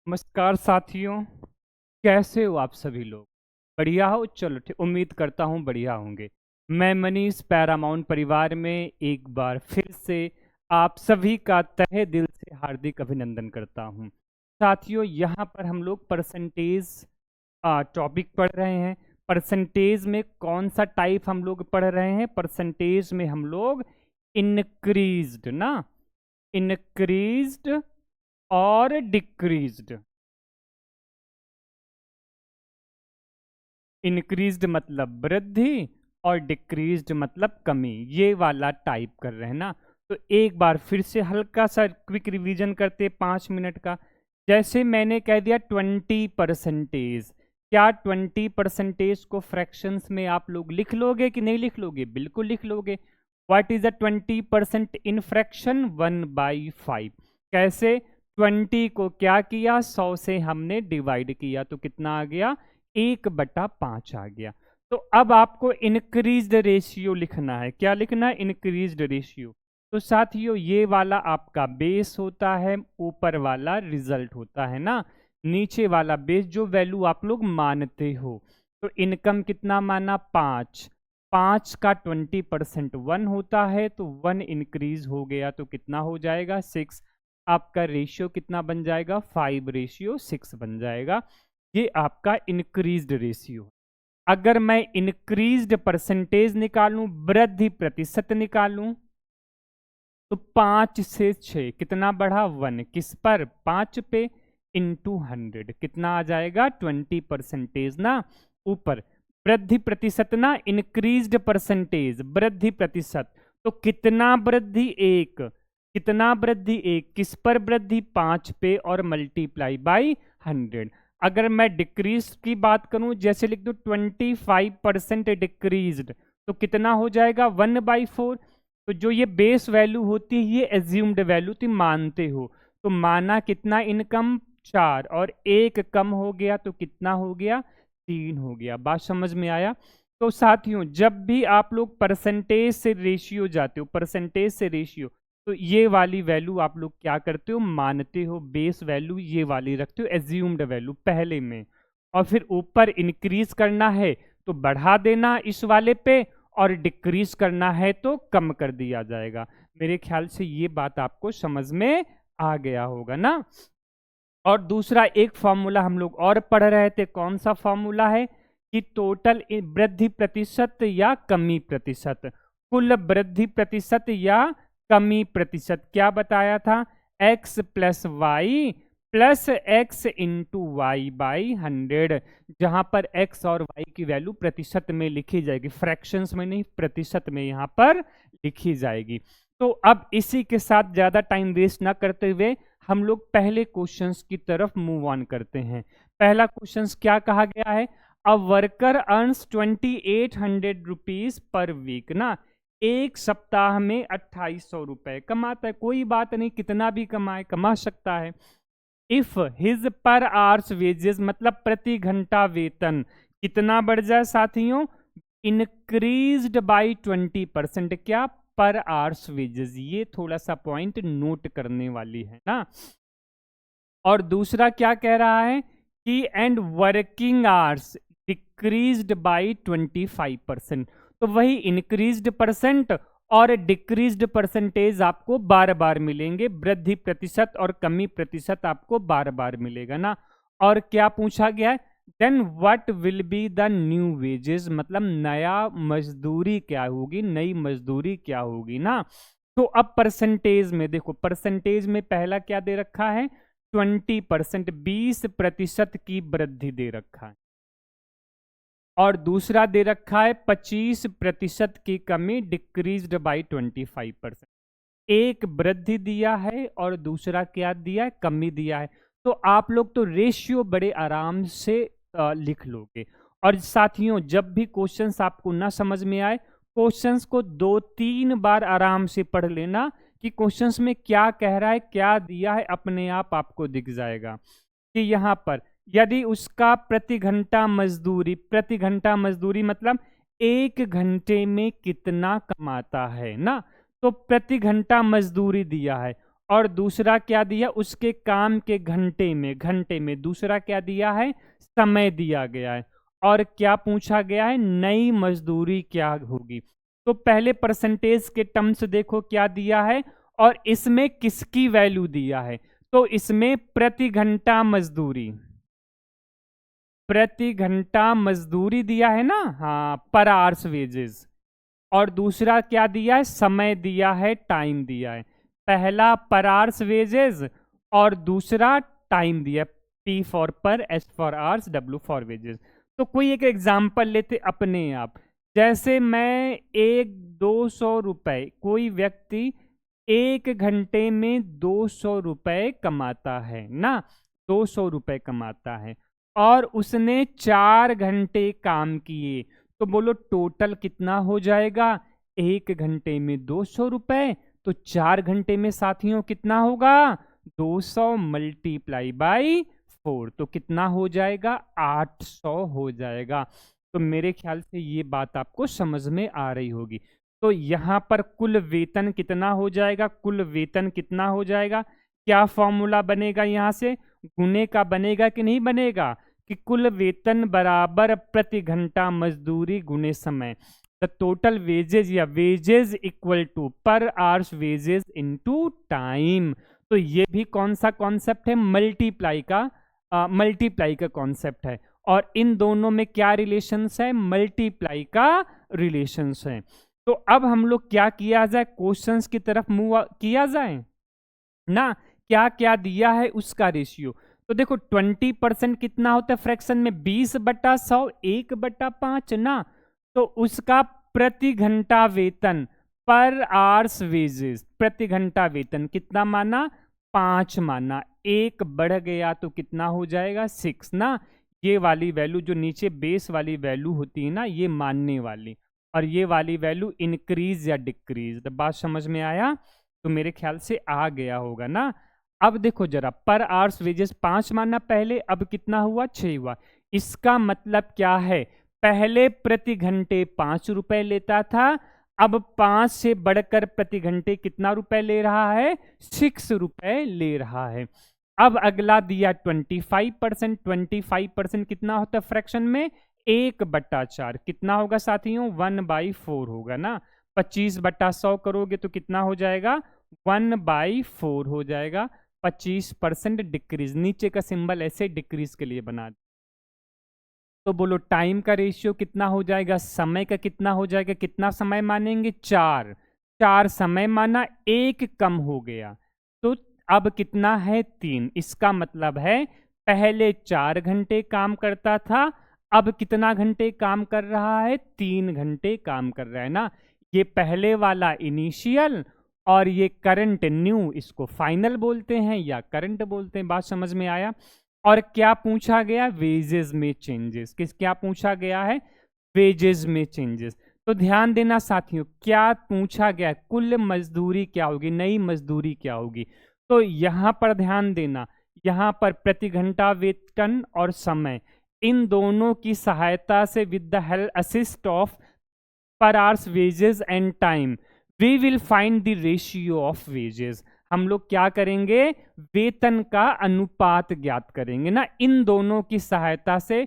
नमस्कार साथियों, कैसे हो आप सभी लोग? बढ़िया हो? चलो ठीक, उम्मीद करता हूँ बढ़िया होंगे। मैं मनीष पैरामाउंट परिवार में एक बार फिर से आप सभी का तहे दिल से हार्दिक अभिनंदन करता हूँ। साथियों, यहाँ पर हम लोग परसेंटेज टॉपिक पढ़ रहे हैं। परसेंटेज में कौन सा टाइप हम लोग पढ़ रहे हैं? परसेंटेज में हम लोग इंक्रीज्ड ना, इंक्रीज्ड और डिक्रीज्ड। इंक्रीज्ड मतलब वृद्धि और डिक्रीज्ड मतलब कमी, ये वाला टाइप कर रहे हैं ना। तो एक बार फिर से हल्का सा क्विक रिवीजन करते 5 मिनट का। जैसे मैंने कह दिया 20%, क्या 20% को फ्रैक्शंस में आप लोग लिख लोगे कि नहीं लिख लोगे? बिल्कुल लिख लोगे। What is the 20% in fraction? 1/5। कैसे? 20 को क्या किया? 100 से हमने डिवाइड किया तो कितना आ गया? 1/5 आ गया। तो अब आपको इंक्रीज्ड रेशियो लिखना है। क्या लिखना है? Increased ratio. तो साथियों, ये वाला आपका बेस होता है, ऊपर वाला रिजल्ट होता है ना। नीचे वाला बेस जो वैल्यू आप लोग मानते हो। तो इनकम कितना माना? 5। 5 का 20% 1 होता है, तो 1 इंक्रीज हो गया तो कितना हो जाएगा? 6। आपका रेशियो कितना बन जाएगा? 5/6 बन जाएगा। ये आपका इंक्रीज्ड रेशियो। अगर मैं इंक्रीज्ड परसेंटेज निकालूं, वृद्धि प्रतिशत निकालूं, तो 5 से 6 कितना बढ़ा? 1। किस पर? 5 पे इंटू 100 कितना आ जाएगा? 20% ना ऊपर। वृद्धि प्रतिशत ना, इंक्रीज्ड परसेंटेज वृद्धि प्रतिशत। तो कितना वृद्धि? 1। कितना वृद्धि? 1। किस पर वृद्धि? 5 पे और मल्टीप्लाई बाई 100। अगर मैं डिक्रीज की बात करूं, जैसे लिख दो 25% डिक्रीज्ड, तो कितना हो जाएगा? 1/4। तो जो ये बेस वैल्यू होती है, ये एज्यूम्ड वैल्यू तुम मानते हो। तो माना कितना? इनकम 4 और 1 कम हो गया तो कितना हो गया? 3 हो गया। बात समझ में आया? तो साथियों, जब भी आप लोग परसेंटेज से रेशियो जाते हो, परसेंटेज से रेशियो, तो ये वाली वैल्यू आप लोग क्या करते हो? मानते हो। बेस वैल्यू ये वाली रखते हो, एज्यूम्ड वैल्यू पहले में। और फिर ऊपर इंक्रीज करना है तो बढ़ा देना इस वाले पे, और डिक्रीज करना है तो कम कर दिया जाएगा। मेरे ख्याल से ये बात आपको समझ में आ गया होगा ना। और दूसरा एक फॉर्मूला हम लोग और पढ़ रहे थे, कौन सा फॉर्मूला है? कि टोटल वृद्धि प्रतिशत या कमी प्रतिशत, कुल वृद्धि प्रतिशत या कमी प्रतिशत। क्या बताया था? x plus Y plus x into Y by 100, जहां पर x और y की वैल्यू प्रतिशत में लिखी जाएगी, फ्रैक्शंस में नहीं, प्रतिशत में यहां पर लिखी जाएगी। तो अब इसी के साथ ज्यादा टाइम वेस्ट ना करते हुए हम लोग पहले क्वेश्चंस की तरफ मूव ऑन करते हैं। पहला क्वेश्चंस क्या कहा गया है? A worker earns 2800 rupees per week ना, एक सप्ताह में 2800 रुपए कमाता है। कोई बात नहीं, कितना भी कमाए, कमा सकता है। इफ हिज पर आवर्स वेजेस मतलब प्रति घंटा वेतन कितना बढ़ जाए साथियों? Increased by 20%। क्या? पर आवर्स वेजेस। ये थोड़ा सा पॉइंट नोट करने वाली है ना। और दूसरा क्या कह रहा है? कि and working hours decreased by 25%। तो वही इंक्रीज्ड परसेंट और डिक्रीज्ड परसेंटेज आपको बार बार मिलेंगे। वृद्धि प्रतिशत और कमी प्रतिशत आपको बार बार मिलेगा ना। और क्या पूछा गया है? Then what will be the new wages, मतलब नया मजदूरी क्या होगी, नई मजदूरी क्या होगी ना। तो अब परसेंटेज में देखो, परसेंटेज में पहला क्या दे रखा है? 20%, 20% की वृद्धि दे रखा है। और दूसरा दे रखा है 25% की कमी, डिक्रीज्ड बाई 25%। एक वृद्धि दिया है और दूसरा क्या दिया है? कमी दिया है। तो आप लोग तो रेशियो बड़े आराम से लिख लोगे। और साथियों, जब भी क्वेश्चंस आपको ना समझ में आए, क्वेश्चंस को 2-3 बार आराम से पढ़ लेना कि क्वेश्चंस में क्या कह रहा है, क्या दिया है, अपने आप आपको दिख जाएगा। कि यहाँ पर यदि उसका प्रति घंटा मजदूरी मतलब 1 घंटे में कितना कमाता है ना, तो प्रति घंटा मजदूरी दिया है। और दूसरा क्या दिया, उसके काम के घंटे में दूसरा क्या दिया है, समय दिया गया है। और क्या पूछा गया है, नई मजदूरी क्या होगी। तो पहले परसेंटेज के टर्म्स देखो क्या दिया है, और इसमें किसकी वैल्यू दिया है, तो इसमें प्रति घंटा मजदूरी दिया है ना, हाँ, पर आवर्स वेजेस। और दूसरा क्या दिया है, समय दिया है, टाइम दिया है। पहला पर आवर्स वेजेस और दूसरा टाइम दिया, P फॉर पर, S for hours, W for wages. तो कोई एक एग्जांपल लेते अपने आप, जैसे मैं 1-200 रुपए, कोई व्यक्ति 1 घंटे में 200 रुपए कमाता है ना, 200 रुपए कमाता है, और उसने 4 घंटे काम किए, तो बोलो टोटल कितना हो जाएगा, 1 घंटे में 200 रुपए, तो 4 घंटे में साथियों कितना होगा, 200 मल्टीप्लाई बाई 4, तो कितना हो जाएगा, 800 हो जाएगा। तो मेरे ख्याल से ये बात आपको समझ में आ रही होगी। तो यहाँ पर कुल वेतन कितना हो जाएगा, कुल वेतन कितना हो जाएगा, क्या फॉर्मूला बनेगा, यहाँ से गुने का बनेगा कि नहीं बनेगा, कि कुल वेतन बराबर प्रति घंटा मजदूरी गुने समय, द टोटल वेजेज या wages equal to per hours wages into time. तो ये भी कौन सा कॉन्सेप्ट है, मल्टीप्लाई का कॉन्सेप्ट है, और इन दोनों में क्या रिलेशंस है, मल्टीप्लाई का रिलेशंस है। तो अब हम लोग क्या किया जाए, क्वेश्चंस की तरफ मूव किया जाए ना, क्या क्या दिया है उसका रेशियो। तो देखो 20% कितना होता है फ्रैक्शन में, 20/100, 1/5 ना, तो उसका प्रति घंटा वेतन, पर आवर्स वेजेस, प्रति घंटा वेतन कितना माना, 5 माना, 1 बढ़ गया तो कितना हो जाएगा, 6 ना। ये वाली वैल्यू जो नीचे बेस वाली वैल्यू होती है ना, ये मानने वाली, और ये वाली वैल्यू इंक्रीज या डिक्रीज। बात समझ में आया, तो मेरे ख्याल से आ गया होगा ना। अब देखो जरा, पर आवर्स वेजेस 5 माना पहले, अब कितना हुआ, 6 हुआ। इसका मतलब क्या है, पहले प्रति घंटे 5 रुपए लेता था, अब 5 से बढ़कर प्रति घंटे कितना रुपए ले रहा है, 6 रुपए ले रहा है। अब अगला दिया 25%, 25% कितना होता है फ्रैक्शन में, 1/4, कितना होगा साथियों, 1/4 होगा ना। 25/100 करोगे तो कितना हो जाएगा, 1/4 हो जाएगा। 25% डिक्रीज, नीचे का सिंबल ऐसे डिक्रीज के लिए बना। तो बोलो टाइम का रेशियो कितना हो जाएगा, समय का कितना हो जाएगा, कितना समय मानेंगे, 4 समय माना, 1 कम हो गया, तो अब कितना है, 3। इसका मतलब है पहले 4 घंटे काम करता था, अब कितना घंटे काम कर रहा है, 3 घंटे काम कर रहा है ना। ये पहले वाला इनिशियल और ये करंट न्यू, इसको फाइनल बोलते हैं या करंट बोलते हैं। बात समझ में आया। और क्या पूछा गया, वेजेस में चेंजेस, क्या पूछा गया है, वेजेस में चेंजेस। तो ध्यान देना साथियों, क्या पूछा गया, कुल मजदूरी क्या होगी, नई मजदूरी क्या होगी। तो यहां पर ध्यान देना, यहां पर प्रति घंटा वेतन और समय, इन दोनों की सहायता से with the help assist of per hours wages and time we will find the ratio of wages. हम लोग क्या करेंगे, वेतन का अनुपात ज्ञात करेंगे ना, इन दोनों की सहायता से,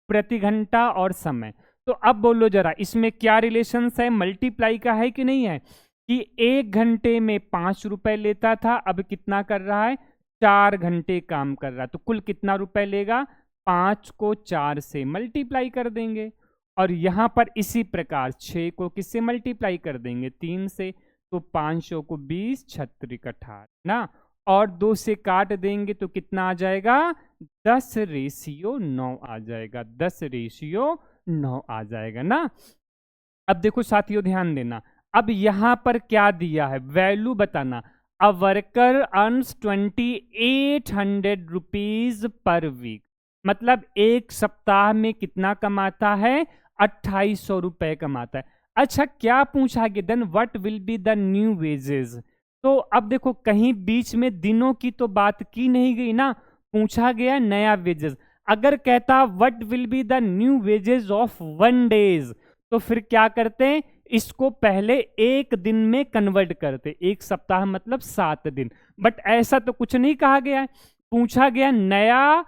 प्रति घंटा और समय। तो अब बोलो जरा, इसमें क्या रिलेशन है, मल्टीप्लाई का है कि नहीं है, कि 1 घंटे में 5 रुपए लेता था, अब कितना कर रहा है, 4 घंटे काम कर रहा है, तो कुल कितना रुपए लेगा, 5 को 4 से मल्टीप्लाई कर देंगे। और यहां पर इसी प्रकार 6 को किससे मल्टीप्लाई कर देंगे, 3 से, तो 500 को 20, 36 18 ना, और 2 से काट देंगे तो कितना आ जाएगा, 10:9 आ जाएगा, 10:9 आ जाएगा ना। अब देखो साथियों ध्यान देना, अब यहां पर क्या दिया है, वैल्यू बताना। A worker earns 2800 rupees per week, मतलब एक सप्ताह में कितना कमाता है, 2800 रुपए कमाता है। अच्छा क्या पूछा गया, then what will be the new wages. तो अब देखो कहीं बीच में दिनों की तो बात की नहीं गई ना, पूछा गया नया वेजेस। अगर कहता what will be the new wages of 1 days, तो फिर क्या करते हैं, इसको पहले एक दिन में कन्वर्ट करते, एक सप्ताह मतलब 7 दिन, बट ऐसा तो कुछ नहीं कहा गया है। पूछा गया नया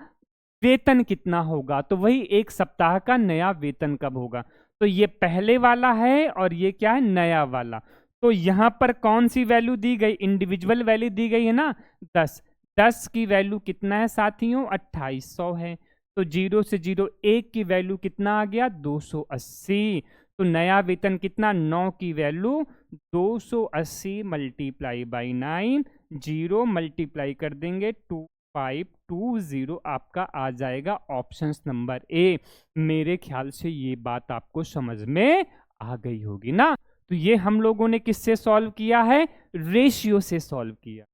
वेतन कितना होगा, तो वही एक सप्ताह का नया वेतन कब होगा। तो ये पहले वाला है और ये क्या है, नया वाला। तो यहां पर कौन सी वैल्यू दी गई, इंडिविजुअल वैल्यू दी गई है ना, 10। 10 की वैल्यू कितना है साथियों, 2800 है। तो 0 से 0 1 की वैल्यू कितना आ गया, 280। तो नया वेतन कितना, 9 की वैल्यू 280 मल्टीप्लाई बाई 9, 0 मल्टीप्लाई कर देंगे 2520, आपका आ जाएगा ऑप्शन नंबर ए। मेरे ख्याल से ये बात आपको समझ में आ गई होगी ना। तो ये हम लोगों ने किससे सॉल्व किया है, रेशियो से सॉल्व किया।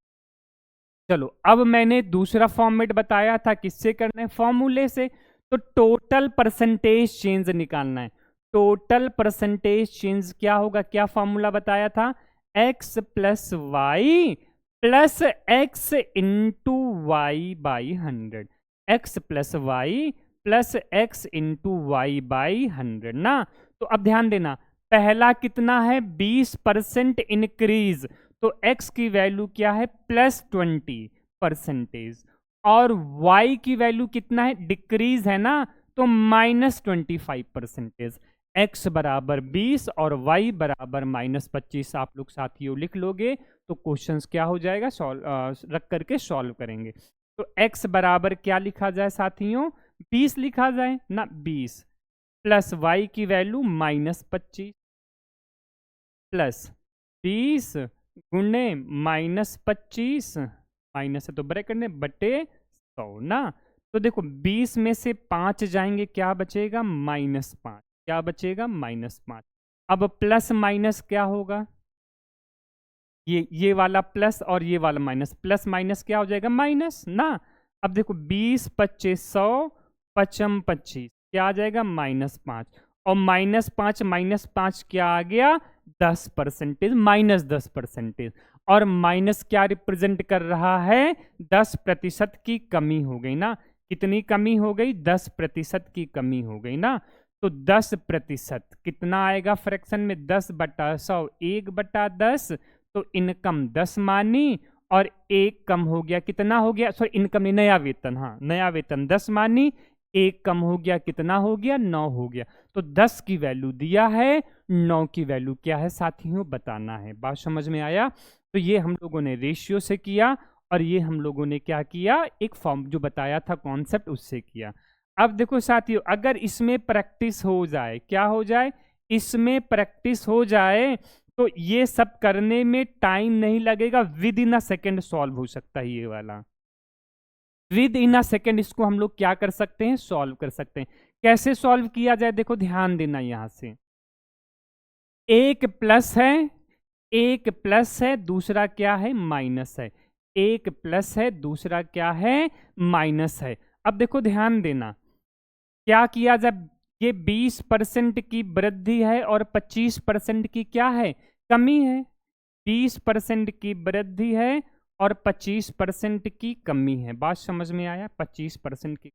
चलो अब मैंने दूसरा फॉर्मेट बताया था, किससे करना है, फॉर्मूले से। तो टोटल परसेंटेज चेंज निकालना है। टोटल परसेंटेज चेंज क्या होगा, क्या फॉर्मूला बताया था, x plus Y plus x into Y by 100, x plus Y plus x into Y by 100 ना। तो अब ध्यान देना, पहला कितना है, 20% इंक्रीज, तो x की वैल्यू क्या है, +20%, और y की वैल्यू कितना है, डिक्रीज है ना, तो -25%। x बराबर 20 और y बराबर -25 आप लोग साथियों लिख लोगे, तो क्वेश्चंस क्या हो जाएगा, रख करके सॉल्व करेंगे। तो x बराबर क्या लिखा जाए साथियों, 20 लिखा जाए ना, 20 प्लस y की वैल्यू -25 प्लस 20 गुणे -25, माइनस है तो ब्रैकेट में बटे 100 ना। तो देखो 20 में से 5 जाएंगे, क्या बचेगा, -5, क्या बचेगा, -5। अब प्लस माइनस क्या होगा, ये वाला प्लस और ये वाला माइनस, प्लस माइनस क्या हो जाएगा, माइनस ना। अब देखो 20 25 100 पचम 25, क्या आ जाएगा, -5, और -5 क्या आ गया, 10%, -10%, और माइनस क्या रिप्रेजेंट कर रहा है, 10% की कमी हो गई ना। कितनी कमी हो गई, 10% की कमी हो गई ना। तो 10% कितना आएगा फ्रैक्शन में, 10/100, 1/10, तो इनकम 10 मानी और एक कम हो गया, कितना हो गया, सॉरी इनकम नहीं, नया वेतन, हाँ नया वेतन 10 मानी, एक कम हो गया, कितना हो गया, 9 हो गया। तो 10 की वैल्यू दिया है, 9 की वैल्यू क्या है साथियों, बताना है। बात समझ में आया। तो ये हम लोगों ने रेशियो से किया, और ये हम लोगों ने क्या किया, एक फॉर्म जो बताया था कॉन्सेप्ट, उससे किया। अब देखो साथियों, अगर इसमें प्रैक्टिस हो जाए, क्या हो जाए, इसमें प्रैक्टिस हो जाए, तो ये सब करने में टाइम नहीं लगेगा, with in a second solve हो सकता है ये वाला, विद इन अ सेकेंड इसको हम लोग क्या कर सकते हैं, सॉल्व कर सकते हैं। कैसे सॉल्व किया जाए, देखो ध्यान देना, यहां से एक प्लस है, एक प्लस है, दूसरा क्या है, माइनस है, एक प्लस है, दूसरा क्या है, माइनस है। अब देखो ध्यान देना, क्या किया जब ये 20% की वृद्धि है और 25% की क्या है, कमी है। 20% की वृद्धि है और 25% की कमी है। बात समझ में आया, 25% की।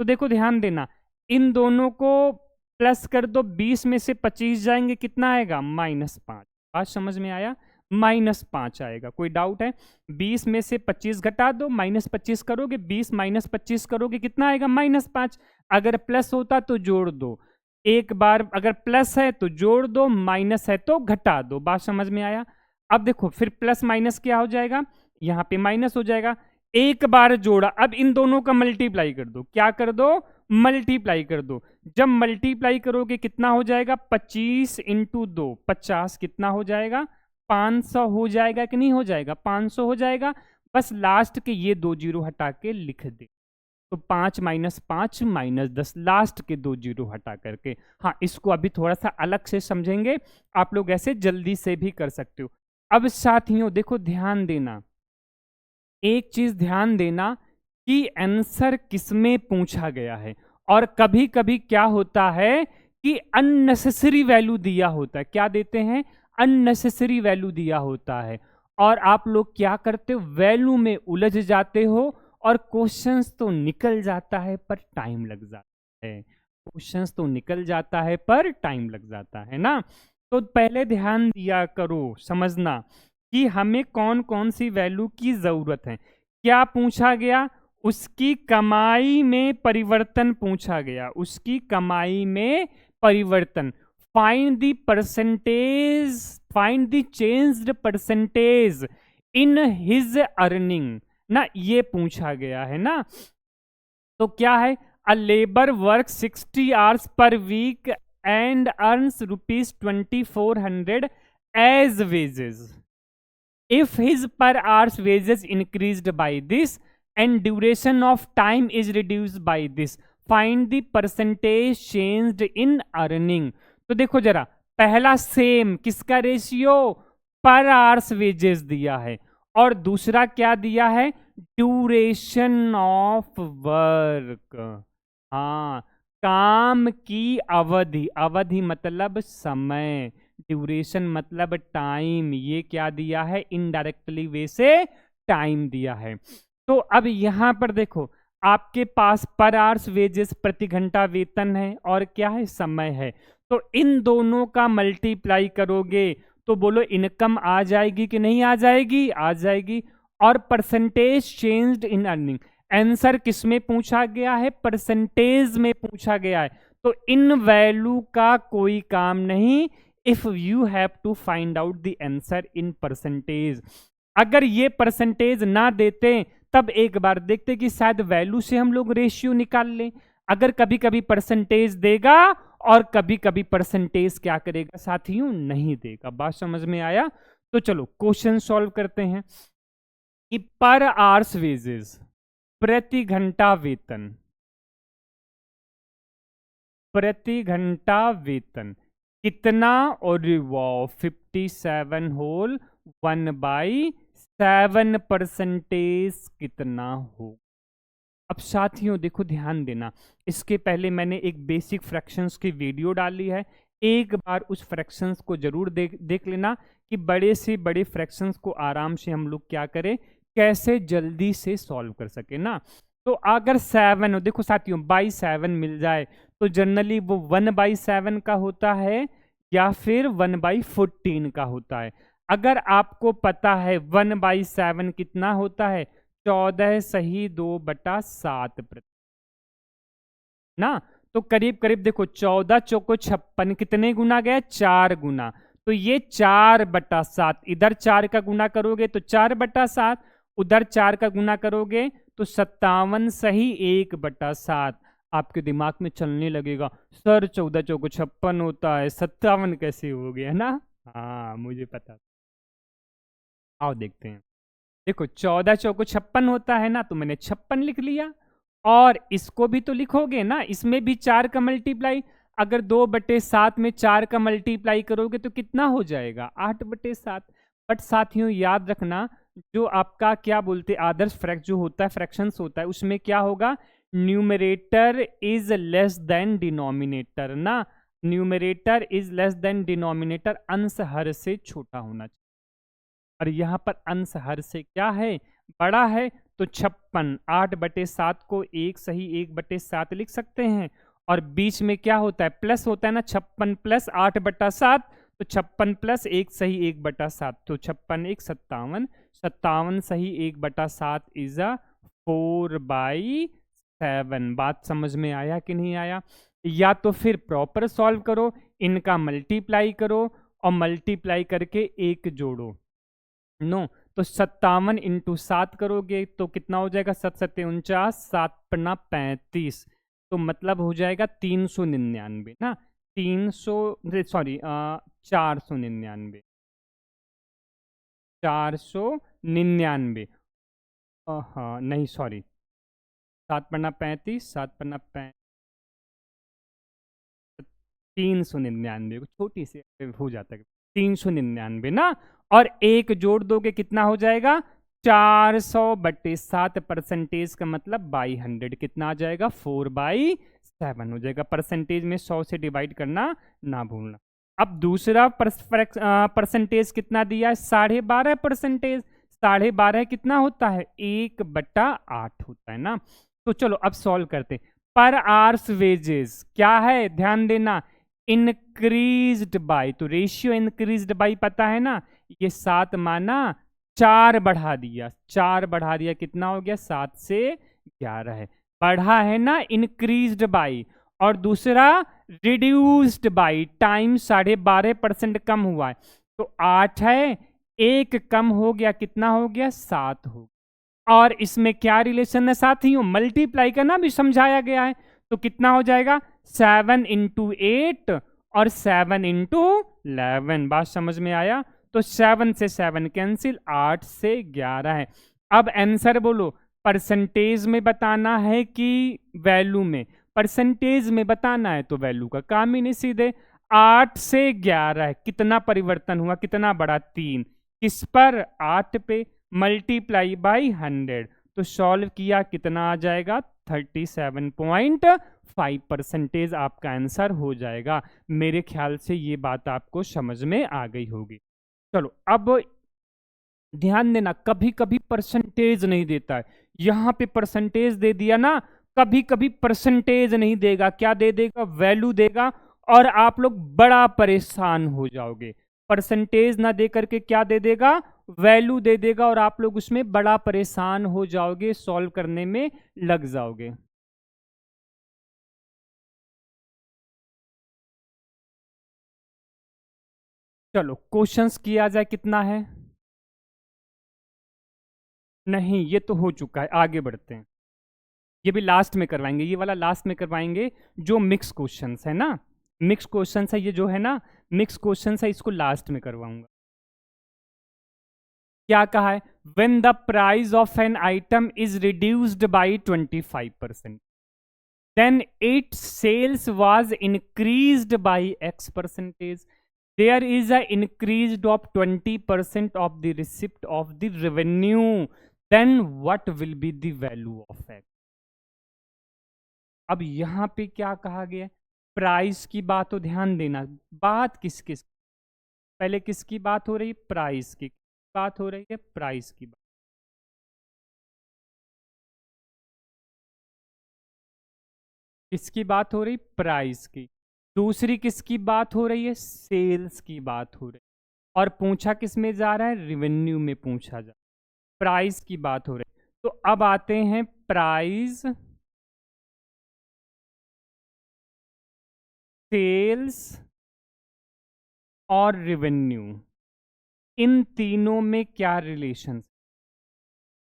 तो देखो ध्यान देना, इन दोनों को प्लस कर दो, 20 में से 25 जाएंगे, कितना आएगा, -5। बात समझ में आया, -5 आएगा, कोई डाउट है। 20 में से 25 घटा दो, -25 करोगे, 20 -25 करोगे, कितना आएगा, -5। अगर प्लस होता तो जोड़ दो, एक बार अगर प्लस है तो जोड़ दो, माइनस है तो घटा दो। बात समझ में आया। अब देखो फिर प्लस माइनस क्या हो जाएगा, यहाँ पे माइनस हो जाएगा। एक बार जोड़ा, अब इन दोनों का मल्टीप्लाई कर दो, क्या कर दो, मल्टीप्लाई कर दो। जब मल्टीप्लाई करोगे कितना हो जाएगा, 25 × 2 50, कितना हो जाएगा, 500 हो जाएगा कि नहीं हो जाएगा, 500 हो जाएगा। बस लास्ट के ये 2 जीरो हटा के लिख दे, तो 5 - 5 -10, लास्ट के 2 जीरो हटा करके। हाँ, इसको अभी थोड़ा सा अलग से समझेंगे, आप लोग ऐसे जल्दी से भी कर सकते हो। अब साथियों देखो ध्यान देना, एक चीज ध्यान देना कि आंसर किसमें पूछा गया है। और कभी कभी क्या होता है कि अननेसेसरी वैल्यू दिया होता है, क्या देते हैं, अननेसेसरी वैल्यू दिया होता है, और आप लोग क्या करते हो, वैल्यू में उलझ जाते हो, और क्वेश्चंस तो निकल जाता है पर टाइम लग जाता है, क्वेश्चंस तो निकल जाता है पर टाइम लग जाता है ना। तो पहले ध्यान दिया करो, समझना कि हमें कौन कौन सी वैल्यू की जरूरत है। क्या पूछा गया? उसकी कमाई में परिवर्तन पूछा गया, उसकी कमाई में परिवर्तन। Find the percentage, find the changed percentage in his earning ना, ये पूछा गया है ना। तो क्या है? A labour work 60 hours per week and earns ₹2400 as wages. If his per hour's wages increased by this and duration of time is reduced by this, find the percentage changed in earning। तो देखो जरा, पहला same किसका ratio? पर hours wages दिया है, और दूसरा क्या दिया है? Duration of work. हाँ, काम की अवधि, अवधि मतलब समय, ड्यूरेशन मतलब टाइम, ये क्या दिया है? इनडायरेक्टली वे से टाइम दिया है। तो अब यहां पर देखो, आपके पास पर आवर्स वेजेस प्रति घंटा वेतन है, और क्या है? समय है। तो इन दोनों का मल्टीप्लाई करोगे तो बोलो इनकम आ जाएगी कि नहीं आ जाएगी? आ जाएगी। और percentage changed in earning, answer किस में पूछा गया है? परसेंटेज में पूछा गया है। तो इन वैल्यू का कोई काम नहीं, if you have to find out the answer in percentage. अगर ये परसेंटेज ना देते तब एक बार देखते कि शायद वैल्यू से हम लोग रेशियो निकाल लें। अगर कभी कभी परसेंटेज देगा और कभी कभी परसेंटेज क्या करेगा साथियों? नहीं देगा। बात समझ में आया? तो चलो क्वेश्चन सॉल्व करते हैं कि पर आवर्स वेजेस, प्रति घंटा वेतन, प्रति घंटा वेतन कितना? और वाह, 57 होल 1/7 परसेंटेज कितना हो? अब साथियों देखो, ध्यान देना, इसके पहले मैंने एक बेसिक फ्रैक्शंस की वीडियो डाली है, एक बार उस फ्रैक्शंस को जरूर देख लेना कि बड़े से बड़े फ्रैक्शंस को आराम से हम लोग क्या करें, कैसे जल्दी से सॉल्व कर सके ना। तो अगर 7 हो, देखो साथियों, बाई 7 मिल जाए तो जनरली वो 1/7 का होता है या फिर 1/14 का होता है। अगर आपको पता है 1/7 कितना होता है? 14 सही 2/7 ना। तो करीब करीब देखो, 14 चौको 56, कितने गुना गया? 4 गुना। तो ये 4/7, इधर 4 का गुना करोगे तो 4/7, उधर 4 का गुना करोगे तो 57 सही 1/7। आपके दिमाग में चलने लगेगा, सर 14 चौको 56 होता है, 57 कैसे हो गया ना? हाँ मुझे पता। आओ देखते हैं। देखो 14 चौको 56 होता है ना, तो मैंने 56 लिख लिया। और इसको भी तो लिखोगे ना, इसमें भी 4 का मल्टीप्लाई। अगर 2/7 में 4 का मल्टीप्लाई करोगे तो कितना हो जाएगा? 8/7। बट साथियों याद रखना, जो आपका क्या बोलते आदर्श फ्रैक्शन जो होता है, फ्रैक्शंस होता है, उसमें क्या होगा? Numerator is less than denominator ना। Numerator is less than denominator, अंश हर से छोटा होना चाहिए। और यहाँ पर अंश हर से क्या है? बड़ा है। तो 56, 8/7 को 1 सही 1/7 लिख सकते हैं। और बीच में क्या होता है? प्लस होता है ना, 56 प्लस 8/7, तो 56 प्लस 1 सही 1/7, तो 56 1 57, 57 सही 1/7 इज अ 4/7। बात समझ में आया कि नहीं आया? या तो फिर प्रॉपर सॉल्व करो, इनका मल्टीप्लाई करो और मल्टीप्लाई करके एक जोड़ो। नो, तो 57 इंटू 7 करोगे तो कितना हो जाएगा? 7 7 49, 7 35, तो मतलब हो जाएगा 399 ना। 300 सॉरी 499, 499। हाँ नहीं सॉरी, 7 35, 7 399, छोटी सी हो जाता है 399 ना। और एक जोड़ दोगे कितना हो जाएगा? 400/7 परसेंटेज का मतलब बाई 100 कितना आ जाएगा? 4/7 हो जाएगा। परसेंटेज में 100 से डिवाइड करना ना भूलना। अब दूसरा परसेंटेज कितना दिया है? 12.5 परसेंटेज। 12.5 कितना होता है? 1/8 होता है ना। तो चलो अब सॉल्व करते हैं। पर आवर्स वेजेस क्या है? ध्यान देना, इंक्रीज्ड बाय, तो रेशियो इंक्रीज्ड बाय पता है ना, ये 7 माना 4 बढ़ा दिया, 4 बढ़ा दिया, कितना हो गया 7 से 11 है, बढ़ा है ना इंक्रीज्ड बाय। और दूसरा रिड्यूस्ड बाय, टाइम 12.5% कम हुआ है, तो 8 है, 1 कम हो गया, कितना हो गया 7 हो गया। और इसमें क्या रिलेशन है साथियों, मल्टीप्लाई करना भी समझाया गया है, तो कितना हो जाएगा 7 इंटू 8 और 7 इंटू 11, बात समझ में आया। तो 7 से 7 कैंसिल, 8 से 11 है। अब आंसर बोलो, परसेंटेज में बताना है कि वैल्यू में, परसेंटेज में बताना है तो वैल्यू का काम ही नहीं, सीधे 8 से 11 कितना परिवर्तन हुआ, कितना बड़ा 3, किस पर 8 पे, मल्टीप्लाई बाई 100, तो सॉल्व किया कितना आ जाएगा 37.5% आपका आंसर हो जाएगा। मेरे ख्याल से ये बात आपको समझ में आ गई होगी। चलो अब ध्यान देना, कभी कभी परसेंटेज नहीं देता है, यहां पे परसेंटेज दे दिया ना, कभी कभी परसेंटेज नहीं देगा, क्या दे देगा वैल्यू देगा, और आप लोग बड़ा परेशान हो जाओगे। परसेंटेज ना दे करके क्या दे देगा, वैल्यू दे देगा, और आप लोग उसमें बड़ा परेशान हो जाओगे, सॉल्व करने में लग जाओगे। चलो क्वेश्चंस किया जाए, कितना है, नहीं ये तो हो चुका है, आगे बढ़ते हैं। ये भी लास्ट में करवाएंगे, ये वाला लास्ट में करवाएंगे, जो मिक्स क्वेश्चंस है ना, मिक्स क्वेश्चंस है ये जो है ना, मिक्स क्वेश्चंस है, इसको लास्ट में करवाऊंगा। क्या कहा है, when the price of an item is reduced by 25%, then its sales was increased by X percentage, there is a increase of 20% of the receipt of the revenue, then what will be the value of X? अब यहां पे क्या कहा गया, price की बात, तो ध्यान देना, बात किस किस, पहले किसकी बात हो रही, प्राइस की बात हो रही है, प्राइस की बात, किसकी बात हो रही, प्राइस की। दूसरी किसकी बात हो रही है, सेल्स की बात हो रही है, और पूछा किस में जा रहा है, रेवेन्यू में पूछा जा, प्राइस की बात हो रही है। तो अब आते हैं प्राइस, सेल्स और रेवेन्यू, इन तीनों में क्या रिलेशन,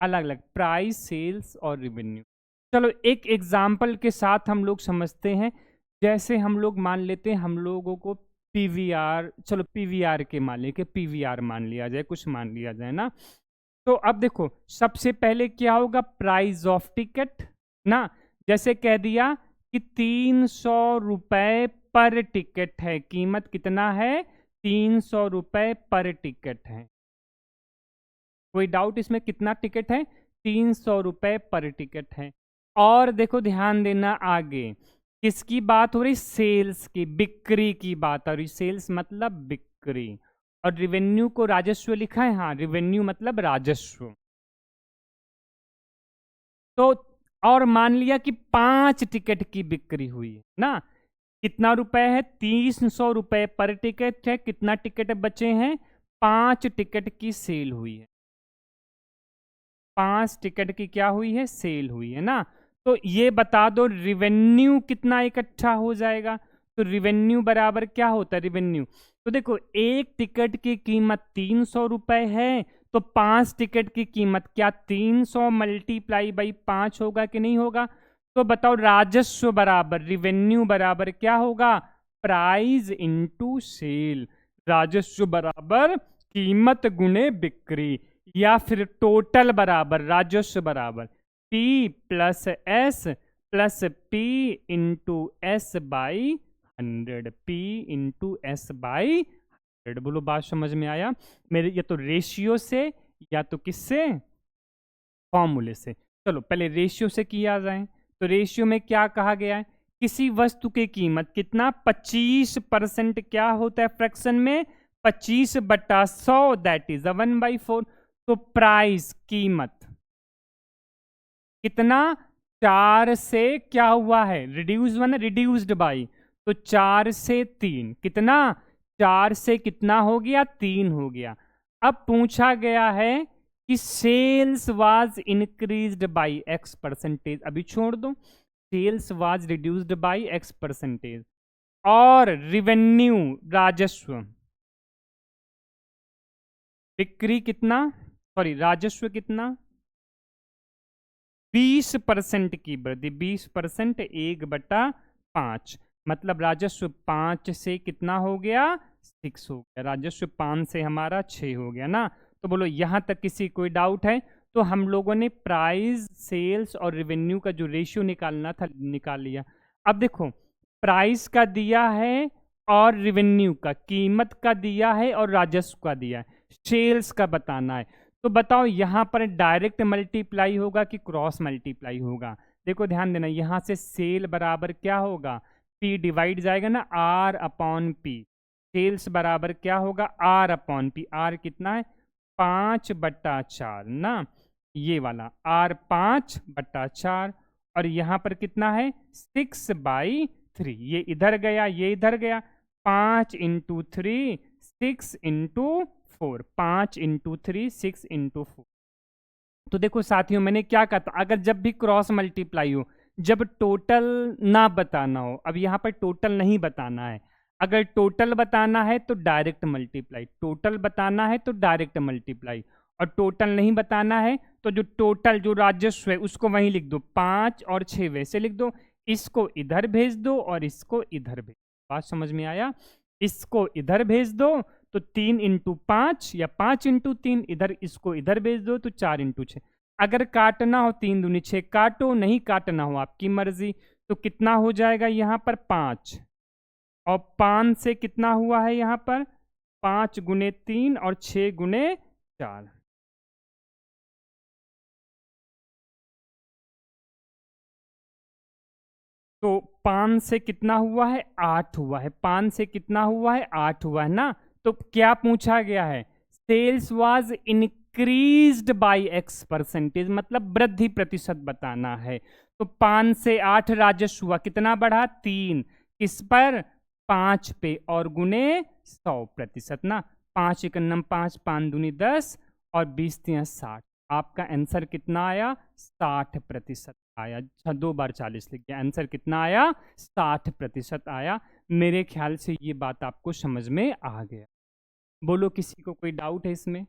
अलग अलग, प्राइस सेल्स और रेवेन्यू। चलो एक एग्जाम्पल के साथ हम लोग समझते हैं, जैसे हम लोग मान लेते हैं, हम लोगों को पीवीआर, चलो पीवीआर के मान ले, पीवीआर मान लिया जाए, कुछ मान लिया जाए ना। तो अब देखो सबसे पहले क्या होगा, प्राइस ऑफ टिकट ना, जैसे कह दिया कि 300 रुपए पर टिकट है, कीमत कितना है 300 रुपए पर टिकट है, कोई डाउट इसमें, कितना टिकट है 300 रुपए पर टिकट है। और देखो ध्यान देना आगे, किसकी बात हो रही, सेल्स की, बिक्री की बात हो रही, सेल्स मतलब बिक्री, और रेवेन्यू को राजस्व लिखा है, हाँ रेवेन्यू मतलब राजस्व। तो और मान लिया कि 5 टिकट की बिक्री हुई है ना, कितना रुपए है 300 रुपए पर टिकट है, कितना टिकट बचे हैं 5 टिकट की सेल हुई है, 5 टिकट की क्या हुई है, सेल हुई है ना। तो ये बता दो रिवेन्यू कितना इकट्ठा हो जाएगा, तो रिवेन्यू बराबर क्या होता है रिवेन्यू, तो देखो एक टिकट की कीमत 300 रुपए है, तो 5 टिकट की कीमत क्या 300 मल्टीप्लाई बाई 5 होगा कि नहीं होगा, तो बताओ राजस्व बराबर रिवेन्यू बराबर क्या होगा, प्राइस इंटू सेल, राजस्व बराबर कीमत गुणे बिक्री, या फिर टोटल बराबर राजस्व बराबर P plus S plus P into S by 100, P into S by 100। बोलो बात समझ में आया मेरे, ये तो रेशियो से या तो किससे, फॉर्मूले से। चलो पहले रेशियो से किया जाए, तो रेशियो में क्या कहा गया है, किसी वस्तु की कीमत कितना 25% क्या होता है फ्रैक्शन में 25/100, दैट इज 1/4। तो प्राइस कीमत कितना 4 से क्या हुआ है, रिड्यूस वन रिड्यूस्ड बाई, तो 4 से 3 कितना, 4 से कितना हो गया, 3 हो गया। अब पूछा गया है कि sales was increased by x percentage, अभी छोड़ दो, sales was reduced by x percentage, और रिवेन्यू राजस्व, बिक्री कितना, सॉरी राजस्व कितना, 20% की वृद्धि, 20% 1/5, मतलब राजस्व 5 से कितना हो गया, 6 हो गया, राजस्व 5 से हमारा 6 हो गया ना। तो बोलो यहाँ तक किसी कोई डाउट है? तो हम लोगों ने प्राइस, सेल्स और रेवेन्यू का जो रेशियो निकालना था निकाल लिया। अब देखो, प्राइस का दिया है और रेवेन्यू का, कीमत का दिया है और राजस्व का दिया है, सेल्स का बताना है। तो बताओ यहाँ पर डायरेक्ट मल्टीप्लाई होगा कि क्रॉस मल्टीप्लाई होगा? देखो ध्यान देना, यहाँ से सेल बराबर क्या होगा, P डिवाइड जाएगा ना R/P, सेल्स बराबर क्या होगा, R/P, R कितना है, 5/4 ना, ये वाला R 5/4, और यहाँ पर कितना है 6/3, ये इधर गया ये इधर गया, 5 × 3 6 × 4, 5 × 3 6 × 4। तो देखो साथियों, मैंने क्या कहा था, अगर जब भी क्रॉस मल्टीप्लाई हो, जब टोटल ना बताना हो, अब यहाँ पर टोटल नहीं बताना है, अगर टोटल बताना है तो डायरेक्ट मल्टीप्लाई, टोटल बताना है तो डायरेक्ट मल्टीप्लाई, और टोटल नहीं बताना है तो जो टोटल जो राजस्व है उसको वहीं लिख दो, 5 और 6 वैसे लिख दो, इसको इधर भेज दो और इसको इधर भेज दो। बात समझ में आया? इसको इधर भेज दो तो 3 × 5 या 5 × 3, इधर इसको इधर भेज दो तो 4 × 6। अगर काटना हो 3 दूनी 6 काटो, नहीं काटना हो आपकी मर्जी। तो कितना हो जाएगा यहाँ पर 5, और 5 से कितना हुआ है यहाँ पर 5 × 3 और 6 × 4। तो 5 से कितना हुआ है 8 हुआ है, 5 से कितना हुआ है 8 हुआ है ना। तो क्या पूछा गया है, sales was increased by x percentage, मतलब वृद्धि प्रतिशत बताना है। तो 5 से 8 राजस्व हुआ, कितना बढ़ा 3, किस पर 5 पे, और गुने 100% ना, 5 × 5, 5 दूनी 10 और 20 × 60, आपका आंसर कितना आया 60% आया। अच्छा 2 बार 40 लिख गया, आंसर कितना आया 60% आया। मेरे ख्याल से ये बात आपको समझ में आ गया। बोलो किसी को कोई डाउट है इसमें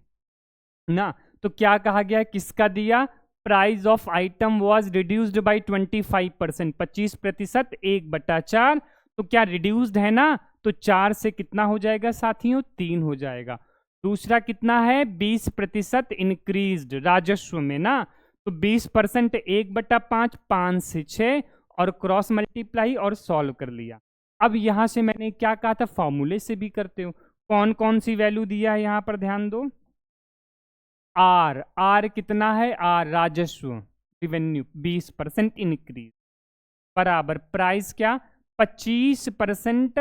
ना? तो क्या कहा गया, किसका दिया, price of item was reduced by 25%, 25%, 1/4, तो क्या रिड्यूस्ड है ना, तो 4 से कितना हो जाएगा साथियों 3 हो जाएगा। दूसरा कितना है 20% इंक्रीज्ड राजस्व में ना, तो 20% 1/5, 5 से 6, और क्रॉस मल्टीप्लाई और सॉल्व कर लिया। अब यहां से मैंने क्या कहा था, फॉर्मूले से भी करते हो। कौन कौन सी वैल्यू दिया है यहाँ पर ध्यान दो, आर कितना है, आर राजस्व रिवेन्यू 20% इंक्रीज, बराबर प्राइस क्या 25%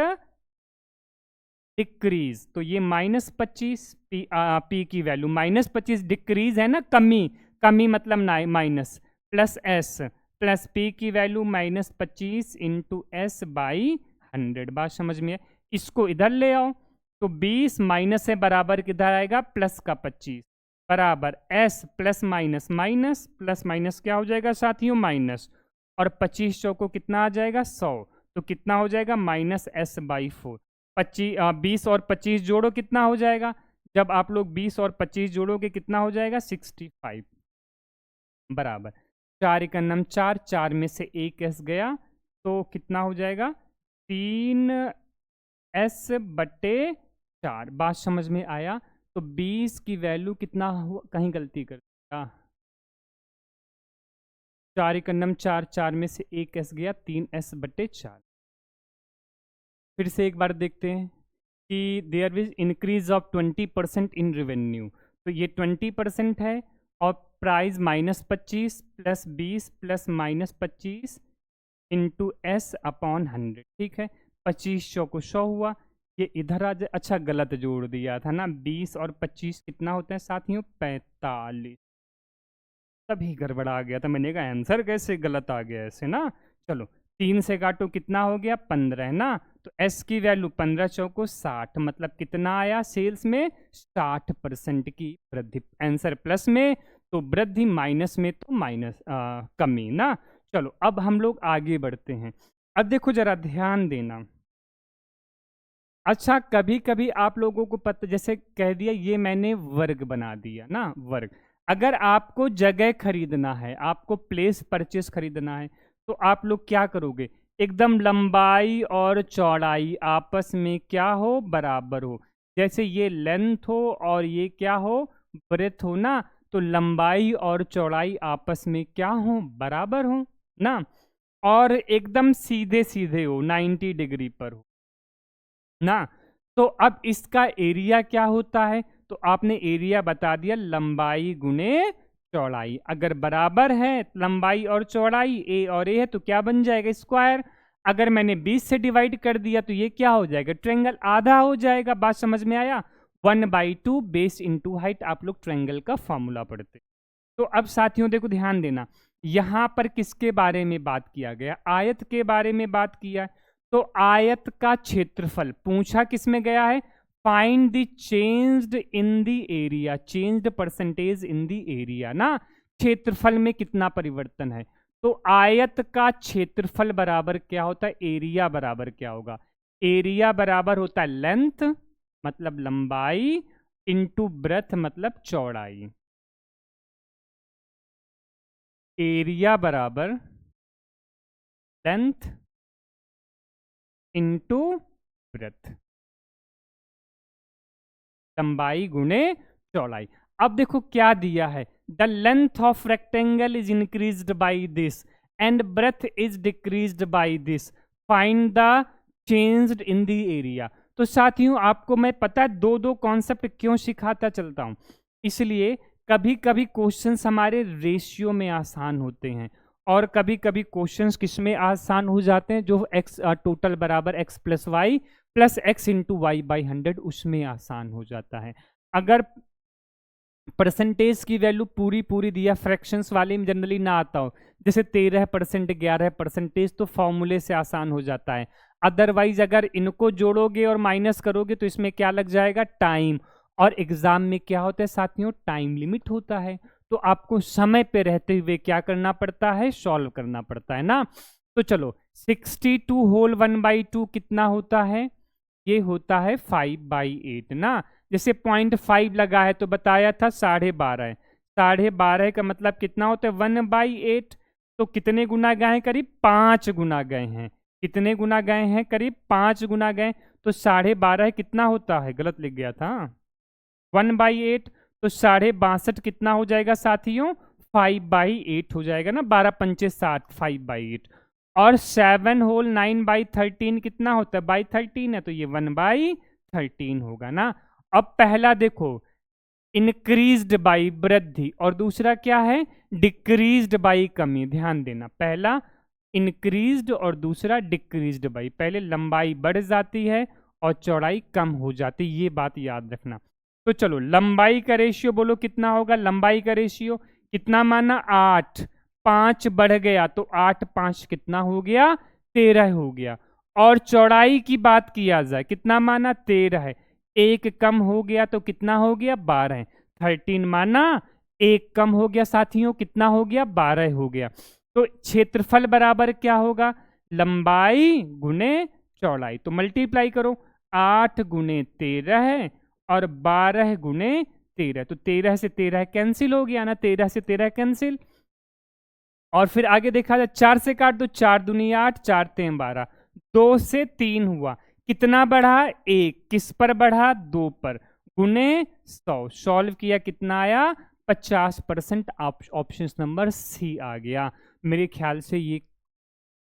डिक्रीज, तो ये -25, पी की वैल्यू -25 डिक्रीज है ना, कमी, कमी मतलब minus, plus S, plus P की वैल्यू -25 × S/100। बात समझ में है? इसको इधर ले आओ, तो 20 माइनस है बराबर किधर आएगा प्लस का 25, बराबर S plus minus minus, plus minus क्या हो जाएगा साथियों माइनस, और 25 चौको कितना आ जाएगा 100, तो कितना हो जाएगा -S/4। 20 और 25 जोड़ो कितना हो जाएगा, जब आप लोग 20 और 25 जोड़ोगे कितना हो जाएगा 65, बराबर 4 × 4, 4 में से 1 S गया, तो कितना हो जाएगा 3S/4। बात समझ में आया? तो 20 की वैल्यू कितना हुआ, कहीं गलती कर दिया, 4 × 4, 4 में से 1 S गया, 3S/4। फिर से एक बार देखते हैं कि there is increase of 20% in revenue, तो ये 20% है, और price -25 plus 20 plus -25 into S/100, ठीक है, 25 चौको 100 हुआ, ये इधर आ जाए, अच्छा गलत जोड़ दिया था ना, 20 और 25 कितना होता है साथियों 45, तभी गड़बड़ा गया था, मैंने कहा आंसर कैसे गलत आ गया ऐसे ना। चलो 3 से काटो कितना हो गया 15 ना, तो एस की वैल्यू 15 चौको 60, मतलब कितना आया सेल्स में 60% की वृद्धि। आंसर प्लस में तो वृद्धि, माइनस में तो माइनस कमी ना। चलो अब हम लोग आगे बढ़ते हैं। अब देखो जरा ध्यान देना। अच्छा कभी कभी आप लोगों को पता, जैसे कह दिया ये मैंने वर्ग बना दिया ना, वर्ग। अगर आपको जगह खरीदना है, आपको प्लेस परचेस खरीदना है, तो आप लोग क्या करोगे, एकदम लंबाई और चौड़ाई आपस में क्या हो, बराबर हो। जैसे ये लेंथ हो और ये क्या हो, ब्रेथ हो ना, तो लंबाई और चौड़ाई आपस में क्या हो, बराबर हो ना, और एकदम सीधे सीधे हो, 90 डिग्री पर हो ना। तो अब इसका एरिया क्या होता है, तो आपने एरिया बता दिया लंबाई गुने चौड़ाई। अगर बराबर है लंबाई और चौड़ाई, ए और ए है, तो क्या बन जाएगा, स्क्वायर। अगर मैंने 20 से डिवाइड कर दिया तो ये क्या हो जाएगा, ट्रायंगल, आधा हो जाएगा। बात समझ में आया। 1/2 बेस इंटू हाइट, आप लोग ट्रायंगल का फॉर्मूला पढ़ते। तो अब साथियों देखो ध्यान देना, यहां पर किसके बारे में बात किया गया, आयत के बारे में बात किया। तो आयत का क्षेत्रफल पूछा किस में गया है, find the changed in the area, changed percentage in the area ना, क्षेत्रफल में कितना परिवर्तन है। तो आयत का क्षेत्रफल बराबर क्या होता है, एरिया बराबर क्या होगा, एरिया बराबर होता है लेंथ मतलब लंबाई इंटू ब्रेथ मतलब चौड़ाई। एरिया बराबर लेंथ इंटू ब्रेथ, लंबाई गुणे चौड़ाई। अब देखो क्या दिया है, the length of rectangle is increased by this and breadth is decreased by this, find the changed in the area. तो साथियों आपको मैं पता है दो दो कॉन्सेप्ट क्यों सिखाता चलता हूं, इसलिए कभी कभी क्वेश्चंस हमारे रेशियो में आसान होते हैं और कभी कभी क्वेश्चंस किस में आसान हो जाते हैं, जो एक्स टोटल बराबर x plus Y plus x into Y by 100, उसमें आसान हो जाता है। अगर परसेंटेज की वैल्यू पूरी पूरी दिया, फ्रैक्शंस वाले में जनरली ना आता हो, जैसे 13% 11%, तो फॉर्मूले से आसान हो जाता है। अदरवाइज अगर इनको जोड़ोगे और माइनस करोगे तो इसमें क्या लग जाएगा, टाइम। और एग्जाम में क्या होता है साथियों, टाइम लिमिट होता है, तो आपको समय पे रहते हुए क्या करना पड़ता है, सॉल्व करना पड़ता है ना। तो चलो 62 होल 1/2 कितना होता है, ये होता है 5/8 ना। जैसे 0.5 लगा है तो बताया था 12.5 है, 12.5 का मतलब कितना होता है 1/8। तो कितने गुना गए हैं, करीब 5 गुना गए हैं। कितने गुना गए हैं, करीब 5 गुना गए। तो 12.5 कितना होता है, गलत लिख गया था 1/8, तो 62.5 कितना हो जाएगा साथियों, 5/8 हो जाएगा ना, 12 पंचे 60, 5/8। और 7 होल 9/13 कितना होता है, बाई 13 है, तो ये 1/13 होगा ना। अब पहला देखो इंक्रीज्ड बाई वृद्धि और दूसरा क्या है, डिक्रीज्ड बाई कमी। ध्यान देना, पहला इंक्रीज्ड और दूसरा डिक्रीज्ड बाई, पहले लंबाई बढ़ जाती है और चौड़ाई कम हो जाती है, ये बात याद रखना। तो चलो लंबाई का रेशियो बोलो कितना होगा, लंबाई का रेशियो कितना माना 8, 5 बढ़ गया तो 8 5 कितना हो गया, 13 हो गया। और चौड़ाई की बात किया जाए कितना माना 13 है, एक कम हो गया तो कितना हो गया 12, 13 माना, एक कम हो गया साथियों, कितना हो गया 12 हो गया। तो क्षेत्रफल बराबर क्या होगा, लंबाई गुने चौड़ाई। तो मल्टीप्लाई करो, 8 गुने 13 है और 12 गुने 13, तो 13 से 13 कैंसिल हो गया ना, 13 से 13 कैंसिल। और फिर आगे देखा जाए 4 से काट दो, 4 दूनी 8, 4 तें 12, 2 से 3 हुआ, कितना बढ़ा 1, किस पर बढ़ा 2 पर, गुने 100, सॉल्व किया कितना आया 50%, ऑप्शन नंबर सी आ गया। मेरे ख्याल से ये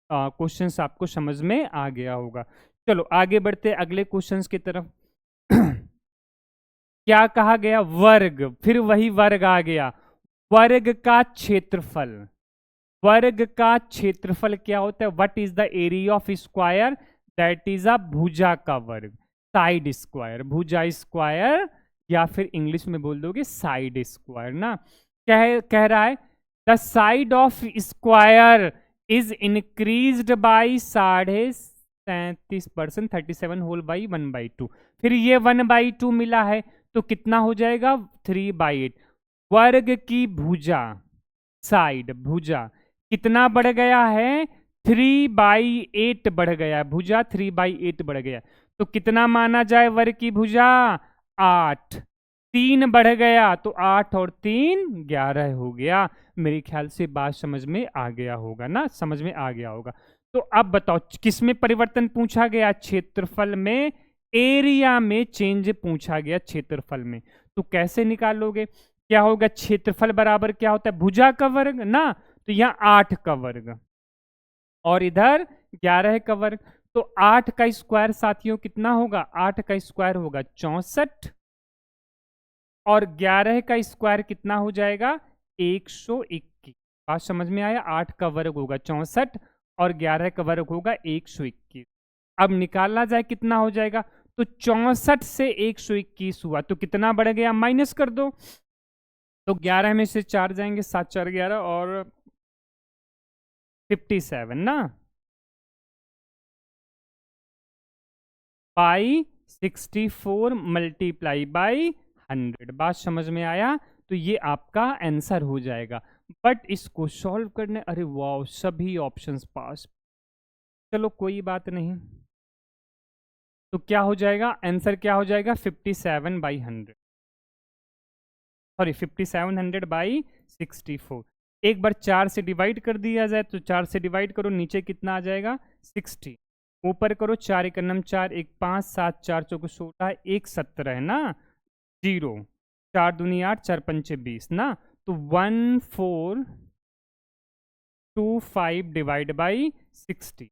क्वेश्चंस आपको समझ में आ गया होगा। चलो आगे बढ़ते अगले क्वेश्चंस की तरफ। क्या कहा गया, वर्ग, फिर वही वर्ग आ गया, वर्ग का क्षेत्रफल। वर्ग का क्षेत्रफल क्या होता है, what is the area of square, that is अ भुजा का वर्ग, साइड स्क्वायर, भुजा स्क्वायर, या फिर इंग्लिश में बोल दोगे साइड स्क्वायर ना। कह रहा है the side of square is increased by 37%, 37 whole by 1/2। फिर ये 1/2 मिला है तो कितना हो जाएगा 3/8। वर्ग की भुजा, साइड भुजा कितना बढ़ गया है 3/8 बढ़ गया, भुजा 3/8 बढ़ गया। तो कितना माना जाए वर्ग की भुजा 8, 3 बढ़ गया तो 8 और 3 11 हो गया। मेरे ख्याल से बात समझ में आ गया होगा ना, समझ में आ गया होगा। तो अब बताओ किस में परिवर्तन पूछा गया, क्षेत्रफल में, एरिया में चेंज पूछा गया क्षेत्रफल में। तो कैसे निकालोगे, क्या होगा क्षेत्रफल बराबर क्या होता है भुजा का वर्ग ना, तो यहाँ 8 का वर्ग और इधर 11 का वर्ग। तो 8 का स्क्वायर साथियों कितना होगा, 8 का स्क्वायर होगा 64 और 11 का स्क्वायर कितना हो जाएगा 121। बात समझ में आया, 8 का वर्ग होगा 64 और 11 का वर्ग होगा 121। अब निकालना जाए कितना हो जाएगा, तो 64 से 121 हुआ तो कितना बढ़ गया, माइनस कर दो। तो 11 में से 4 जाएंगे, 7 4 11 और 57 ना, बाई 64 मल्टीप्लाई बाई 100। बात समझ में आया, तो ये आपका आंसर हो जाएगा। बट इसको सॉल्व करने, अरे वाह सभी ऑप्शंस पास, चलो कोई बात नहीं। तो क्या हो जाएगा आंसर, क्या हो जाएगा 57/100, सॉरी 5700/64। एक बार 4 से डिवाइड कर दिया जाए तो 4 से डिवाइड करो, नीचे कितना आ जाएगा 60, ऊपर करो 4 1 9 4 1 5 7 4 चौको 16 1 17 है ना, 0 4 दूनी 8 4 पंचे 20 ना, तो 1425 डिवाइड बाई 60।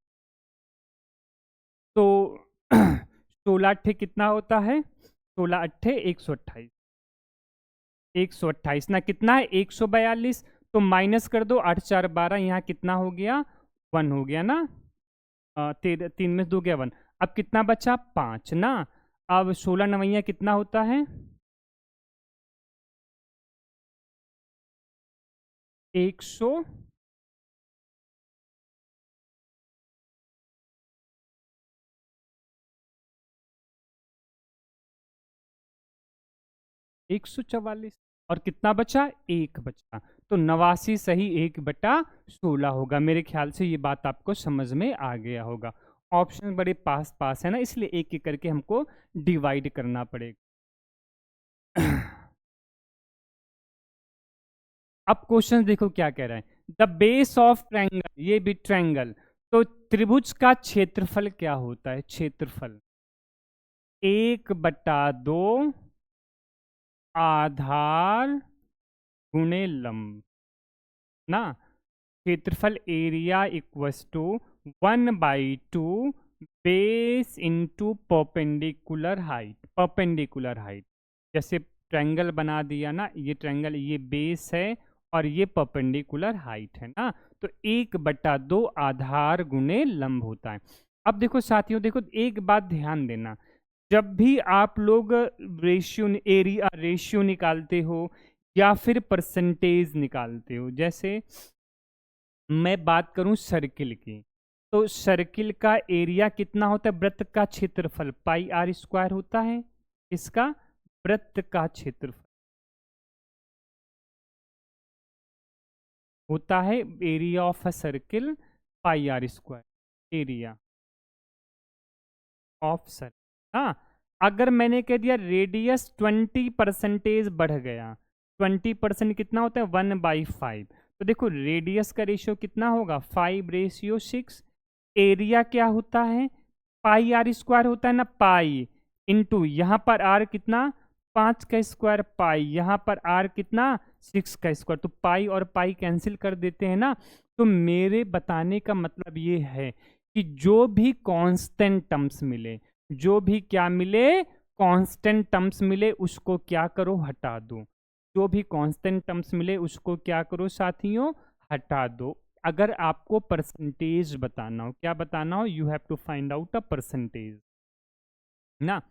तो 16 अट्ठे कितना होता है, 16 अट्ठे 128, 128 ना कितना है 142। तो माइनस कर दो, 8 4 12, यहाँ कितना हो गया 1 हो गया ना, 3 में 2 गया 1। अब कितना बचा 5 ना, अब 16 नवैया कितना होता है 100, 144 और कितना बचा 1 बचा, तो 89 सही 1/16 होगा। मेरे ख्याल से ये बात आपको समझ में आ गया होगा। ऑप्शन बड़े पास पास है ना, इसलिए एक एक करके हमको डिवाइड करना पड़ेगा। अब क्वेश्चन देखो क्या कह रहा है, द बेस ऑफ ट्रायंगल, ये भी ट्रायंगल, तो त्रिभुज का क्षेत्रफल क्या होता है, क्षेत्रफल 1/2 आधार गुणे लंब ना, क्षेत्रफल area equals to 1/2 base into perpendicular height, perpendicular height. जैसे ट्रायंगल बना दिया ना, ये ट्रायंगल ये बेस है और ये परपेंडिकुलर हाइट है ना, तो 1/2 आधार गुणे लंब होता है। अब देखो साथियों, देखो एक बात ध्यान देना, जब भी आप लोग रेशियो एरिया रेशियो निकालते हो या फिर परसेंटेज निकालते हो, जैसे मैं बात करूं सर्किल की, तो सर्किल का एरिया कितना होता है, वृत्त का क्षेत्रफल πr² होता है, इसका वृत्त का क्षेत्रफल होता है area of a circle πr², area of circle. हाँ, अगर मैंने कह दिया रेडियस 20% बढ़ गया, 20% कितना होता है 1/5, तो देखो रेडियस का रेशियो कितना होगा 5/6। एरिया क्या होता है πr² होता है ना, पाई इंटू यहाँ पर r कितना 5 का स्क्वायर पाई, यहाँ पर r कितना 6 का स्क्वायर, तो पाई और पाई कैंसिल कर देते हैं ना। तो मेरे बताने का मतलब ये है कि जो भी कांस्टेंट टर्म्स मिले, जो भी क्या मिले कांस्टेंट टर्म्स मिले, उसको क्या करो हटा दो, जो भी कांस्टेंट टर्म्स मिले उसको क्या करो साथियों हटा दो। अगर आपको परसेंटेज बताना हो, क्या बताना हो, you have to find out a percentage ना।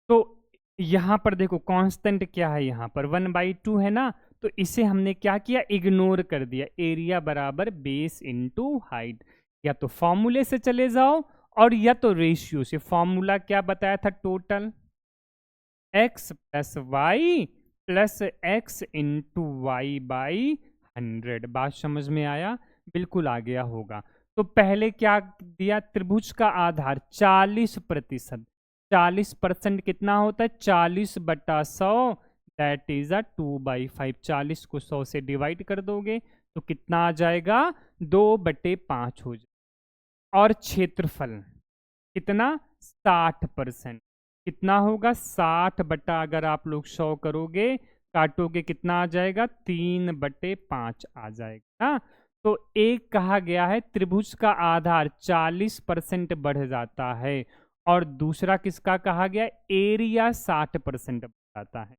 तो यहां पर देखो कांस्टेंट क्या है, यहां पर 1/2 है ना, तो तो इसे हमने क्या किया, इग्नोर कर दिया। एरिया बराबर बेस इंटू हाइट। या तो फॉर्मूले से चले जाओ और या तो रेशियो से। फॉर्मूला क्या बताया था, total x plus Y plus x into Y by 100। बात समझ में आया, बिल्कुल आ गया होगा। तो पहले क्या दिया, त्रिभुज का आधार 40%। 40% कितना होता है, 40/100, दैट इज अ 2/5। 40 को 100 से डिवाइड कर दोगे तो कितना आ जाएगा, 2/5 हो जाएगा। और क्षेत्रफल कितना, 60%। कितना होगा, 60 अगर आप लोग 100 करोगे, काटोगे, कितना आ जाएगा, 3/5 आ जाएगा ना। तो एक कहा गया है त्रिभुज का आधार 40% बढ़ जाता है, और दूसरा किसका कहा गया, एरिया 60% बढ़ जाता है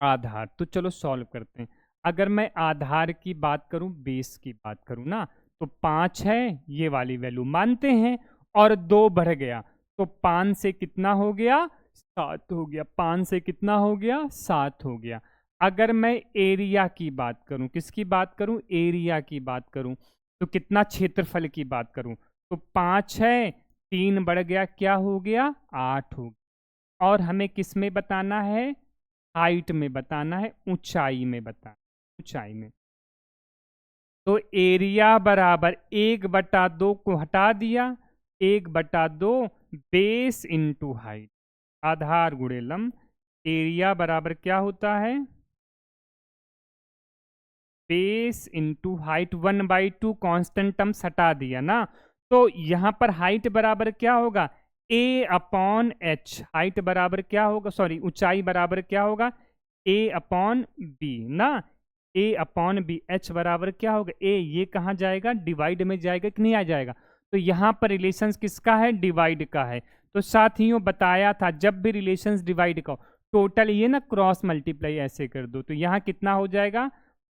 आधार। तो चलो सॉल्व करते हैं। अगर मैं आधार की बात करूं, बेस की बात करूं ना, तो 5 है, ये वाली वैल्यू मानते हैं, और 2 बढ़ गया, तो 5 से कितना हो गया, 7 हो गया। 5 से कितना हो गया, 7 हो गया। अगर मैं एरिया की बात करूं, किसकी बात करूं, एरिया की बात करूं, तो कितना क्षेत्रफल की बात करूं, तो 5 है, 3 बढ़ गया, क्या हो गया, 8 हो गया। और हमें किस में बताना है, हाइट में बताना है, ऊंचाई में बताना, ऊंचाई में। तो एरिया बराबर 1/2 को हटा दिया, 1/2 बेस इंटू हाइट, आधार गुणे लंब। एरिया बराबर क्या होता है, base into height. 1/2 constant terms हटा दिया ना, तो यहां पर हाइट बराबर क्या होगा, A/H। हाइट बराबर क्या होगा, सॉरी ऊंचाई बराबर क्या होगा, A/B ना, A/B। H बराबर क्या होगा, A, ये कहाँ जाएगा, डिवाइड में जाएगा कि नहीं आ जाएगा। तो यहाँ पर रिलेशंस किसका है, डिवाइड का है। तो साथियों बताया था, जब भी रिलेशंस डिवाइड का टोटल ये ना क्रॉस मल्टीप्लाई ऐसे कर दो, तो यहाँ कितना हो जाएगा,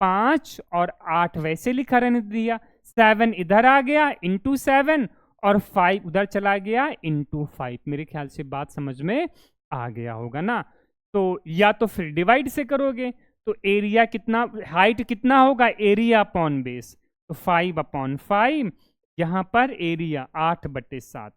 5 और 8 वैसे लिखा रहने दिया, 7 इधर आ गया इंटू 7, और 5 उधर चला गया इंटू 5। मेरे ख्याल से बात समझ में आ गया होगा ना। तो या तो फिर डिवाइड से करोगे, तो एरिया कितना, हाइट कितना होगा, एरिया अपॉन बेस, तो 5/5। यहां पर एरिया 8/7,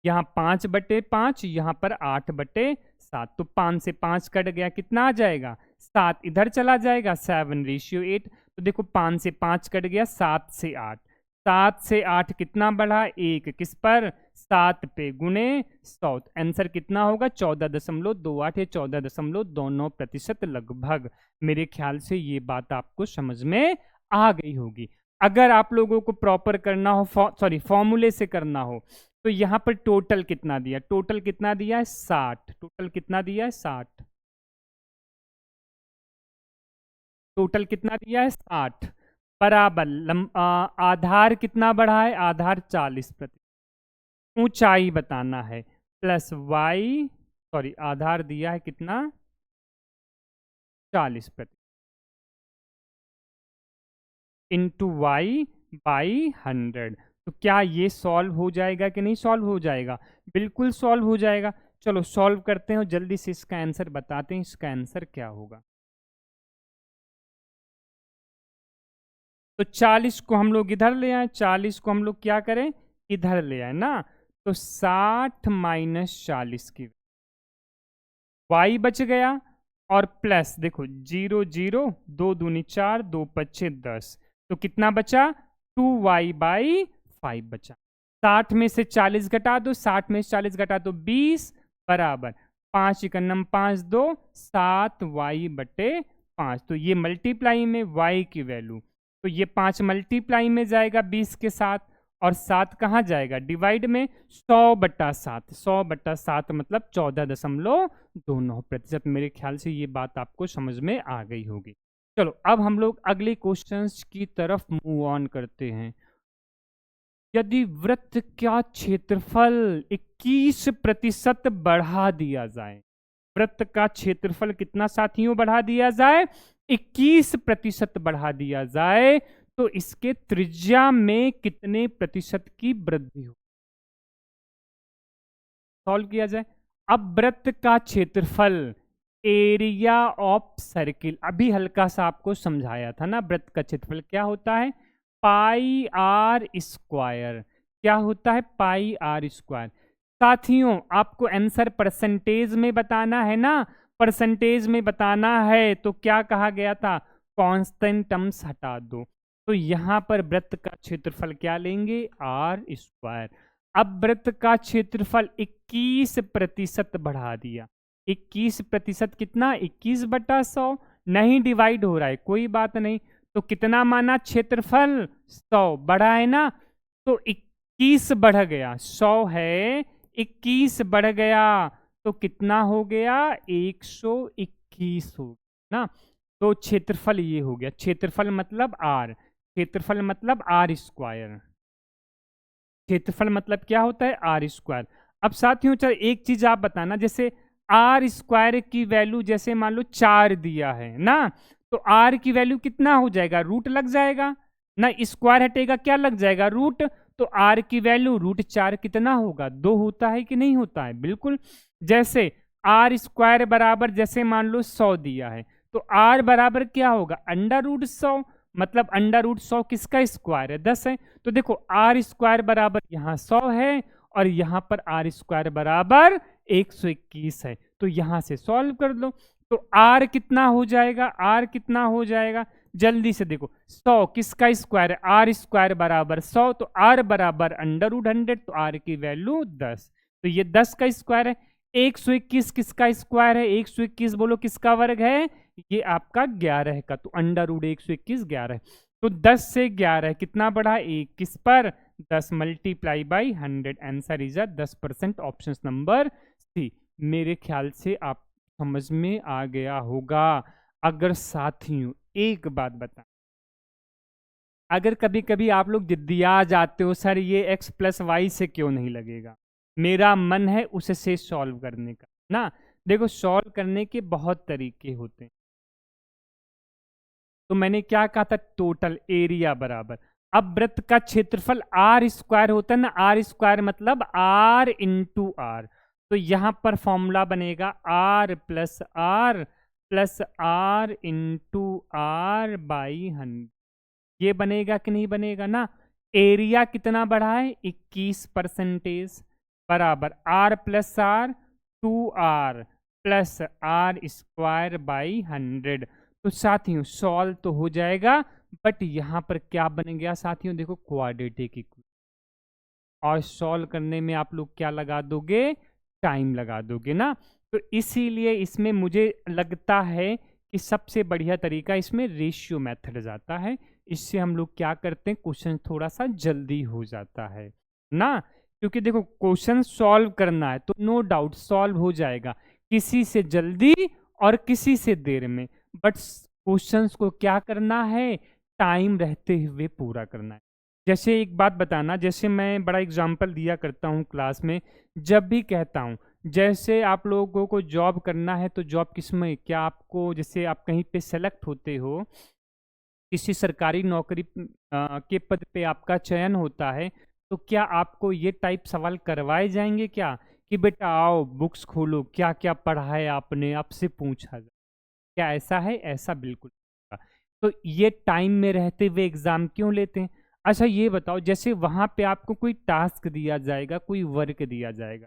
यहाँ 5/5, यहाँ पर 8/7। तो 5 से 5 कट गया, कितना आ जाएगा, 7 इधर चला जाएगा, 7:8। तो देखो 5 से 5 कट गया, 7 से 8। 7 से 8 कितना बढ़ा, 1 किस पर, 7 पे गुणे 100। आंसर कितना होगा, 14.28 या 14.29% लगभग। मेरे ख्याल से ये बात आपको समझ में आ गई होगी। अगर आप लोगों को प्रॉपर करना हो, सॉरी फॉर्मूले से करना हो, तो यहां पर टोटल कितना दिया, टोटल कितना दिया है, 60। टोटल कितना दिया है, 60। टोटल कितना दिया है, 60 बराबर आधार कितना बढ़ा है, आधार 40%। ऊंचाई बताना है, प्लस वाई, सॉरी आधार दिया है कितना, 40% इंटू वाई बाई 100। तो क्या ये सॉल्व हो जाएगा कि नहीं सॉल्व हो जाएगा, बिल्कुल सॉल्व हो जाएगा। चलो सॉल्व करते हैं और जल्दी से इसका आंसर बताते हैं, इसका आंसर क्या होगा। तो 40 को हम लोग इधर ले आए, 40 को हम लोग क्या करें, इधर ले आए ना। तो 60 माइनस 40 की y बच गया, और प्लस देखो 0 0, 2 दूनी 4, 2 पच्चे 10, तो कितना बचा, 2y/5 बचा। 60 में से 40 घटा दो, 60 में से 40 घटा दो 20 बराबर 5 एकन्नम 5 2, 7y/5। तो ये मल्टीप्लाई में y की वैल्यू, तो ये 5 मल्टीप्लाई में जाएगा 20 के साथ, और 7 कहाँ जाएगा, डिवाइड में, 100/7। 100/7 मतलब 14.29%। मेरे ख्याल से ये बात आपको समझ में आ गई होगी। चलो अब हम लोग अगले क्वेश्चंस की तरफ मूव ऑन करते हैं। यदि वृत्त का क्षेत्रफल 21% बढ़ा दिया जाए, वृत्त का क्षेत्रफल कितना साथियों बढ़ा दिया जाए, 21% बढ़ा दिया जाए, तो इसके त्रिज्या में कितने प्रतिशत की वृद्धि हो, सॉल्व किया जाए। अब वृत्त का क्षेत्रफल एरिया ऑफ सर्किल, अभी हल्का सा आपको समझाया था ना, वृत्त का क्षेत्रफल क्या होता है, पाई आर स्क्वायर। क्या होता है, पाई आर स्क्वायर। साथियों आपको आंसर परसेंटेज में बताना है ना, परसेंटेज में बताना है तो क्या कहा गया था, कांस्टेंट टर्म्स हटा दो। तो यहां पर वृत्त का क्षेत्रफल क्या लेंगे, आर स्क्वायर। अब वृत्त का क्षेत्रफल 21% बढ़ा दिया। 21% कितना, 21/100, नहीं डिवाइड हो रहा है, कोई बात नहीं। तो कितना माना क्षेत्रफल, 100 बढ़ा है ना, तो 21 बढ़ गया, 100 है, 21 बढ़ गया, तो कितना हो गया, 121 हो गया ना। तो क्षेत्रफल ये हो गया, क्षेत्रफल मतलब आर, क्षेत्रफल मतलब आर स्क्वायर, क्षेत्रफल मतलब क्या होता है, आर स्क्वायर। अब साथियों चल एक चीज आप बताना, जैसे आर स्क्वायर की वैल्यू जैसे मान लो 4 दिया है ना, तो आर की वैल्यू कितना हो जाएगा, रूट लग जाएगा ना, स्क्वायर हटेगा क्या लग जाएगा, रूट। तो आर की वैल्यू √4 कितना होगा, 2 होता है कि नहीं होता है, बिल्कुल। जैसे आर स्क्वायर बराबर जैसे मान लो 100 दिया है, तो आर बराबर क्या होगा, √100, मतलब √100 किसका स्क्वायर है, 10 है। तो देखो आर स्क्वायर बराबर यहाँ 100 है, और यहाँ पर आर स्क्वायर बराबर 121 है, तो यहाँ से सॉल्व कर लो। तो आर कितना हो जाएगा, आर कितना हो जाएगा, जल्दी से देखो, 100 किसका स्क्वायर है, आर स्क्वायर बराबर 100, तो आर बराबर √100, तो आर की वैल्यू 10, तो ये 10 का स्क्वायर है। 121 किसका स्क्वायर है, 121 बोलो किसका वर्ग है, ये आपका 11 का, तो √121 11 है। तो 10 से 11 कितना बढ़ा, 21 पर 10 multiply by 100, answer is 10%, option number C. मेरे ख्याल से आप समझ में आ गया होगा। अगर साथियों एक बात बता, अगर कभी कभी आप लोग जिद्दिया जाते हो, सर ये x + y से क्यों नहीं लगेगा, मेरा मन है उससे सॉल्व करने का ना। देखो सॉल्व करने के बहुत तरीके होते हैं। तो मैंने क्या कहा था, टोटल एरिया बराबर, अब वृत्त का क्षेत्रफल आर स्क्वायर होता है ना, आर स्क्वायर मतलब आर इंटू आर। तो यहां पर फॉर्मूला बनेगा R+R इंटू आर बाई 100, ये बनेगा कि नहीं बनेगा ना। एरिया कितना बढ़ा है, 21% बराबर R+R 2R plus r square by 100। तो साथियों सॉल्व तो हो जाएगा, बट यहां पर क्या बन गया साथियों, देखो क्वाड्रेटिक इक्वेशन, और सॉल्व करने में आप लोग क्या लगा दोगे, टाइम लगा दोगे ना। तो इसीलिए इसमें मुझे लगता है कि सबसे बढ़िया तरीका इसमें रेशियो मेथड जाता है। इससे हम लोग क्या करते हैं, क्वेश्चन थोड़ा सा जल्दी हो जाता है ना। क्योंकि देखो क्वेश्चन सॉल्व करना है तो नो डाउट सॉल्व हो जाएगा, किसी से जल्दी और किसी से देर में, बट क्वेश्चंस को क्या करना है, टाइम रहते हुए पूरा करना है। जैसे एक बात बताना, जैसे मैं बड़ा एग्जांपल दिया करता हूँ क्लास में, जब भी कहता हूँ जैसे आप लोगों को जॉब करना है, तो जॉब किस में, क्या आपको जैसे आप कहीं पे सेलेक्ट होते हो, किसी सरकारी नौकरी के पद पे आपका चयन होता है, तो क्या आपको ये टाइप सवाल करवाए जाएंगे क्या, कि बेटा आओ बुक्स खोलो, क्या क्या पढ़ा है आपने, आपसे पूछा जाए, क्या ऐसा है, ऐसा बिल्कुल नहीं होगा। तो ये टाइम में रहते हुए एग्जाम क्यों लेते हैं। अच्छा ये बताओ, जैसे वहां पे आपको कोई टास्क दिया जाएगा, कोई वर्क दिया जाएगा,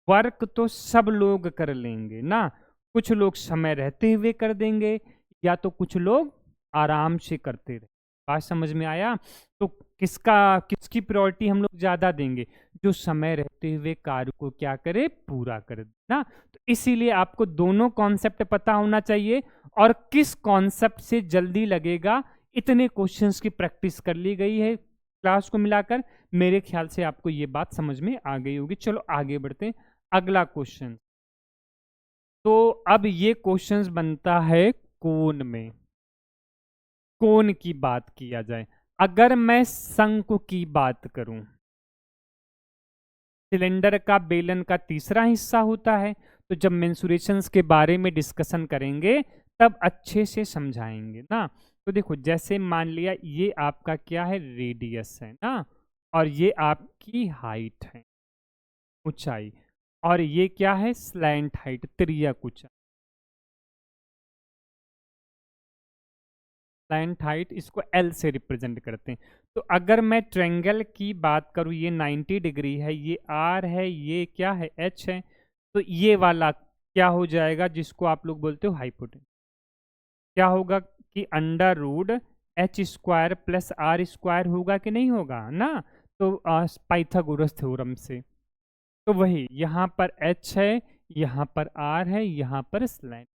वर्क तो सब लोग कर लेंगे ना, कुछ लोग समय रहते हुए कर देंगे, या तो कुछ लोग आराम से करते रहे। बात समझ में आया। तो किसकी प्रायोरिटी हम लोग ज्यादा देंगे, जो समय रहते हुए कार्य को क्या करे, पूरा करे ना। तो इसीलिए आपको दोनों कॉन्सेप्ट पता होना चाहिए, और किस कॉन्सेप्ट से जल्दी लगेगा, इतने क्वेश्चंस की प्रैक्टिस कर ली गई है क्लास को मिलाकर। मेरे ख्याल से आपको ये बात समझ में आ गई होगी। चलो आगे बढ़ते हैं, अगला क्वेश्चन। तो अब ये क्वेश्चंस बनता है कोण में, कोण की बात किया जाए। अगर मैं शंकु की बात करूं, सिलेंडर का बेलन का तीसरा हिस्सा होता है, तो जब मेंसुरेशंस के बारे में डिस्कशन करेंगे तब अच्छे से समझाएंगे ना। तो देखो जैसे मान लिया ये आपका क्या है, रेडियस है ना, और ये आपकी हाइट है, ऊंचाई, और ये क्या है, स्लैंट हाइट, तिर्यक ऊंचाई। स्लैंट हाइट, इसको एल से रिप्रेजेंट करते हैं। तो अगर मैं ट्रायंगल की बात करूँ, ये 90 डिग्री है, ये आर है, ये क्या है, एच है, तो ये वाला क्या हो जाएगा, जिसको आप लोग बोलते हो हाइपोटेन्यूज। क्या होगा कि under root h square plus r square होगा कि नहीं होगा ना। तो पाइथागोरस थ्योरम से, तो वही यहाँ पर एच है, यहाँ पर आर है, यहाँ पर स्लैंट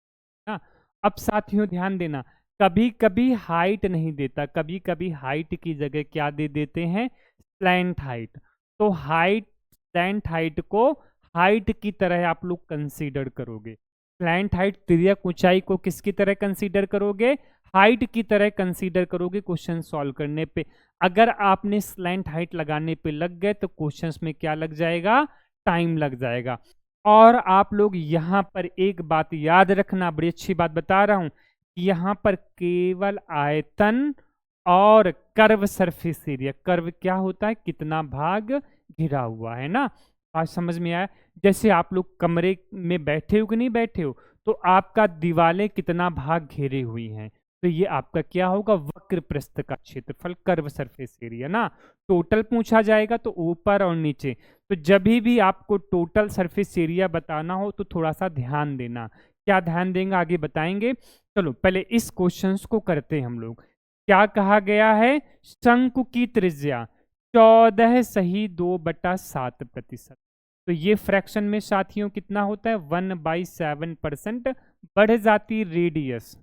ना। अब साथियों ध्यान देना, कभी कभी हाइट नहीं देता, कभी कभी हाइट की जगह क्या दे देते हैं, स्लैंट हाइट। तो हाइट, स्लैंट हाइट को हाइट की तरह आप लोग कंसीडर करोगे। स्लैंट हाइट, तिर्यक ऊंचाई को किसकी तरह कंसीडर करोगे, हाइट की तरह कंसीडर करोगे क्वेश्चन सॉल्व करने पे। अगर आपने स्लैंट हाइट लगाने पे लग गए तो क्वेश्चंस में क्या लग जाएगा, टाइम लग जाएगा। और आप लोग यहाँ पर एक बात याद रखना, बड़ी अच्छी बात बता रहा हूं, यहाँ पर केवल आयतन और कर्व सरफेस एरिया, कर्व क्या होता है, कितना भाग घिरा हुआ है ना। आज समझ में आया। जैसे आप लोग कमरे में बैठे हो कि नहीं बैठे हो, तो आपका दीवारें कितना भाग घेरे हुई हैं, तो ये आपका क्या होगा, वक्र प्रस्थ का क्षेत्रफल, कर्व सरफेस एरिया ना। टोटल पूछा जाएगा तो ऊपर और नीचे, तो जब भी आपको टोटल सरफेस एरिया बताना हो तो थोड़ा सा ध्यान देना। क्या ध्यान देंगे आगे बताएंगे। चलो पहले इस क्वेश्चंस को करते हैं हम लोग। क्या कहा गया है, शंकु की त्रिज्या 14.2/7%। तो ये फ्रैक्शन में साथियों कितना होता है, 1/7% बढ़ जाती रेडियस।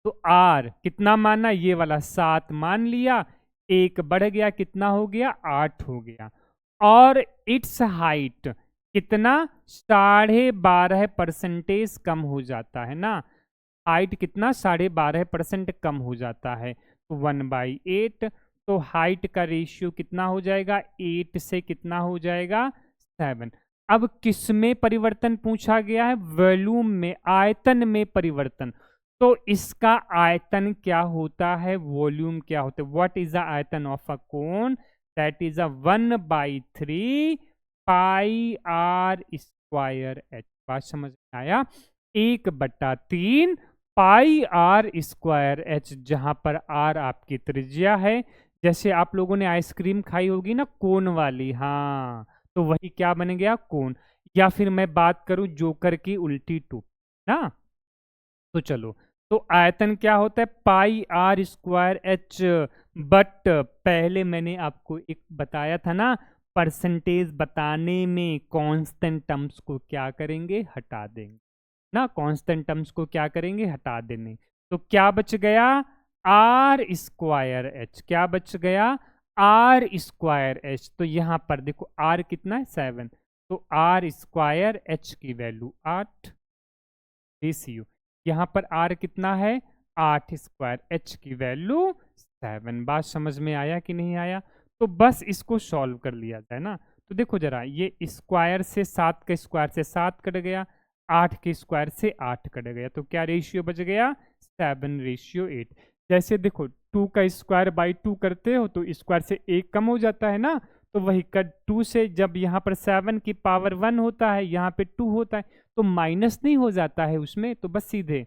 तो आर कितना माना, ये वाला 7 मान लिया, एक बढ़ गया, कितना हो गया, 8 हो गया। और इट्स हाइट कितना, 12.5% कम हो जाता है ना। हाइट कितना, 12.5% कम हो जाता है, तो 1/8। तो हाइट का रेशियो कितना हो जाएगा, 8 से कितना हो जाएगा, 7। अब किस में परिवर्तन पूछा गया है, वॉल्यूम में, आयतन में परिवर्तन। तो इसका आयतन क्या होता है, वॉल्यूम क्या होता है, व्हाट इज द आयतन of a cone, that is a 1/3 pi r square h. बात समझ में आया, 1/3 पाई आर स्क्वायर एच, जहां पर आर आपकी त्रिज्या है। जैसे आप लोगों ने आइसक्रीम खाई होगी ना, कोन वाली, हाँ, तो वही क्या बन गया, कोन। या फिर मैं बात करूं जोकर की उल्टी टूप ना। तो चलो, तो आयतन क्या होता है, पाई आर स्क्वायर एच। बट पहले मैंने आपको एक बताया था ना, परसेंटेज बताने में कांस्टेंट टर्म्स को क्या करेंगे, हटा देंगे ना। कांस्टेंट टर्म्स को क्या करेंगे, हटा देने। तो क्या बच गया, आर स्क्वायर एच, क्या बच गया, आर स्क्वायर एच। तो यहां पर देखो आर कितना है, 7, तो आर स्क्वायर एच की वैल्यू 8 रेशियो। यहाँ पर आर कितना है, 8 स्क्वायर, एच की वैल्यू 7। बात समझ में आया कि नहीं आया। तो बस इसको सॉल्व कर लिया जाए ना। तो देखो जरा, ये स्क्वायर से 7 के स्क्वायर से 7 कट गया, 8 के स्क्वायर से 8 कट गया, तो क्या रेशियो बच गया, 7:8। जैसे देखो 2 का स्क्वायर बाई 2 करते हो तो स्क्वायर से 1 कम हो जाता है ना। तो वही कट 2 से, जब यहाँ पर 7 की पावर 1 होता है, यहाँ पे 2 होता है, तो माइनस नहीं हो जाता है उसमें, तो बस सीधे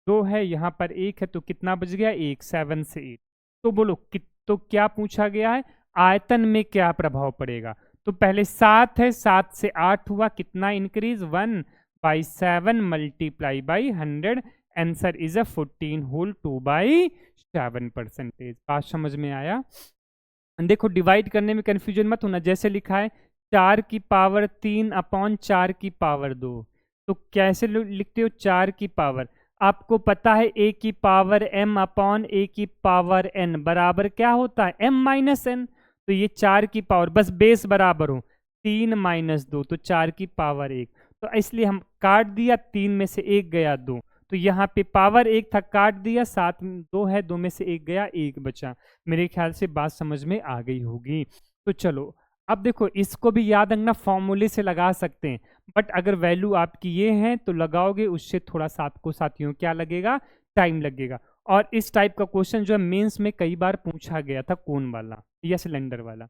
2 है, यहाँ पर 1 है, तो कितना बच गया, 1, 7 से 8। तो बोलो तो क्या पूछा गया है, आयतन में क्या प्रभाव पड़ेगा। तो पहले 7 है, 7 से 8 हुआ, कितना increase, 1/7 multiply by 100, answer is a 14/2/7%। बात समझ में आया। देखो डिवाइड करने में कंफ्यूजन मत होना, जैसे लिखा है 4 की पावर 3/4 की पावर 2, तो कैसे लिखते हो, 4 की पावर, आपको पता है a की पावर m/a की पावर n बराबर क्या होता है, m-n। तो ये 4 की पावर, बस बेस बराबर हो, 3 - 2, तो 4 की पावर 1। तो इसलिए हम काट दिया, 3 में से 1 गया 2, तो यहाँ पे पावर 1 था, काट दिया, 7 2 है, 2 में से 1 गया, 1 बचा। मेरे ख्याल से बात समझ में आ गई होगी। तो चलो अब देखो, इसको भी याद रखना, फॉर्मूले से लगा सकते हैं, बट अगर वैल्यू आपकी ये है तो लगाओगे, उससे थोड़ा सा आपको साथियों क्या लगेगा, टाइम लगेगा। और इस टाइप का क्वेश्चन जो है मेंस में कई बार पूछा गया था, कोन वाला या सिलेंडर वाला।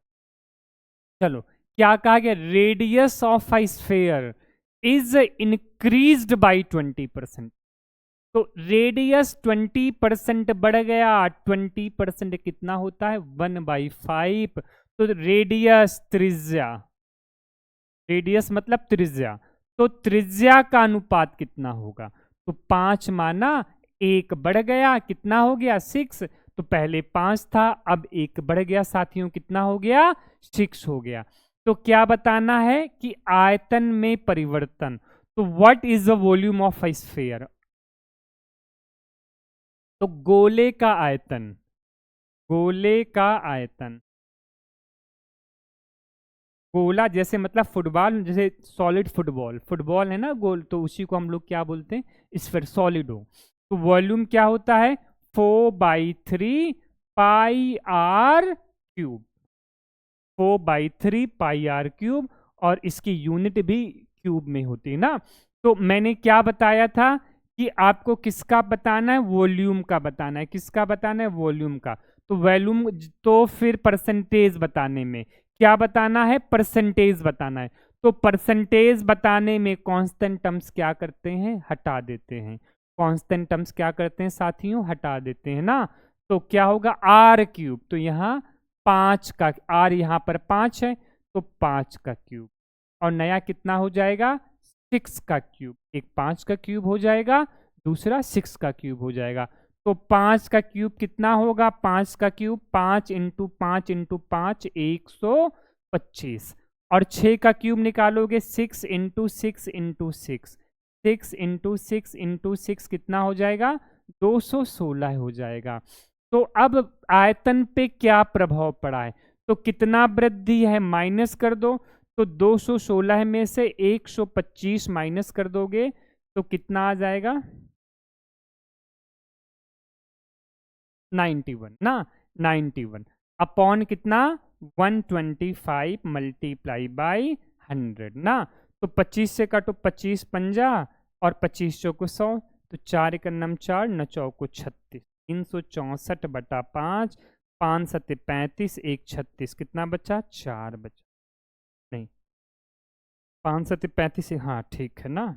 चलो, क्या कहा गया, radius of a sphere is increased bye 20%। तो रेडियस 20% बढ़ गया, 20% कितना होता है 1/5। तो रेडियस त्रिज्या, रेडियस मतलब त्रिज्या, तो त्रिज्या का अनुपात कितना होगा? तो 5 माना, 1 बढ़ गया, कितना हो गया 6। तो पहले 5 था, अब 1 बढ़ गया साथियों, कितना हो गया 6 हो गया। तो क्या बताना है कि आयतन में परिवर्तन। तो what is the volume of a sphere? तो गोले का आयतन, गोले का आयतन, गोला जैसे मतलब फुटबॉल, जैसे सॉलिड फुटबॉल, फुटबॉल है ना गोल, तो उसी को हम लोग क्या बोलते हैं स्फीयर, सॉलिड हो। तो वॉल्यूम क्या होता है 4/3 pi r cube, 4/3 pi r cube, और इसकी यूनिट भी क्यूब में होती है ना। तो मैंने क्या बताया था कि आपको किसका बताना है, वॉल्यूम का बताना है, किसका बताना है वॉल्यूम का। तो वॉल्यूम, तो फिर परसेंटेज बताने में क्या बताना है, परसेंटेज बताना है। तो परसेंटेज बताने में कांस्टेंट टर्म्स क्या करते हैं, हटा देते हैं। कांस्टेंट टर्म्स क्या करते हैं साथियों, हटा देते हैं ना। तो क्या होगा आर क्यूब, तो यहाँ 5 का आर, यहाँ पर 5 है तो 5 का क्यूब, और नया कितना हो जाएगा 6 का क्यूब। एक 5 का क्यूब हो जाएगा, दूसरा 6 का क्यूब हो जाएगा। तो 5 का क्यूब कितना होगा, 5 का क्यूब 5 इंटू 5 इंटू 5 125, और 6 का क्यूब निकालोगे 6 इंटू 6 इंटू 6, 6 इंटू 6 इंटू 6 कितना हो जाएगा 216 हो जाएगा। तो अब आयतन पे क्या प्रभाव पड़ा है, तो कितना वृद्धि है माइनस कर दो। तो 216 में से 125 माइनस कर दोगे तो कितना आ जाएगा 91 ना, 91 अपॉन कितना 125 मल्टीप्लाई बाई 100 ना। तो 25 से काटो, 25 पंजा और 25 चौको 100, तो 4 का नम 4 न चौको 36, 364/5, 5 सत्ते 35, 1 36, कितना बचा 4 बचा, नहीं 5 सत्ते 35, हाँ ठीक है ना,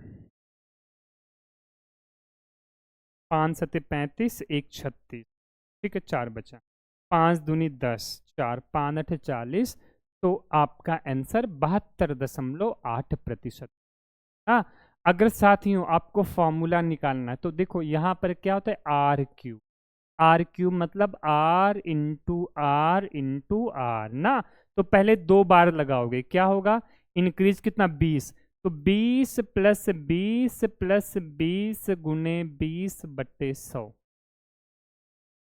5 सत्ते 35, 1 36, ठीक है 4 बचा, 5 दूनी 10, 4 5 8 40, तो आपका आंसर 72.8%। हाँ, अगर साथियों आपको फॉर्मूला निकालना है तो देखो यहाँ पर क्या होता है आर क्यूब, आर क्यूब मतलब आर इंटू आर ना। तो पहले 2 बार लगाओगे, क्या होगा इंक्रीज कितना 20, तो 20 प्लस 20 प्लस 20 गुने 20/100,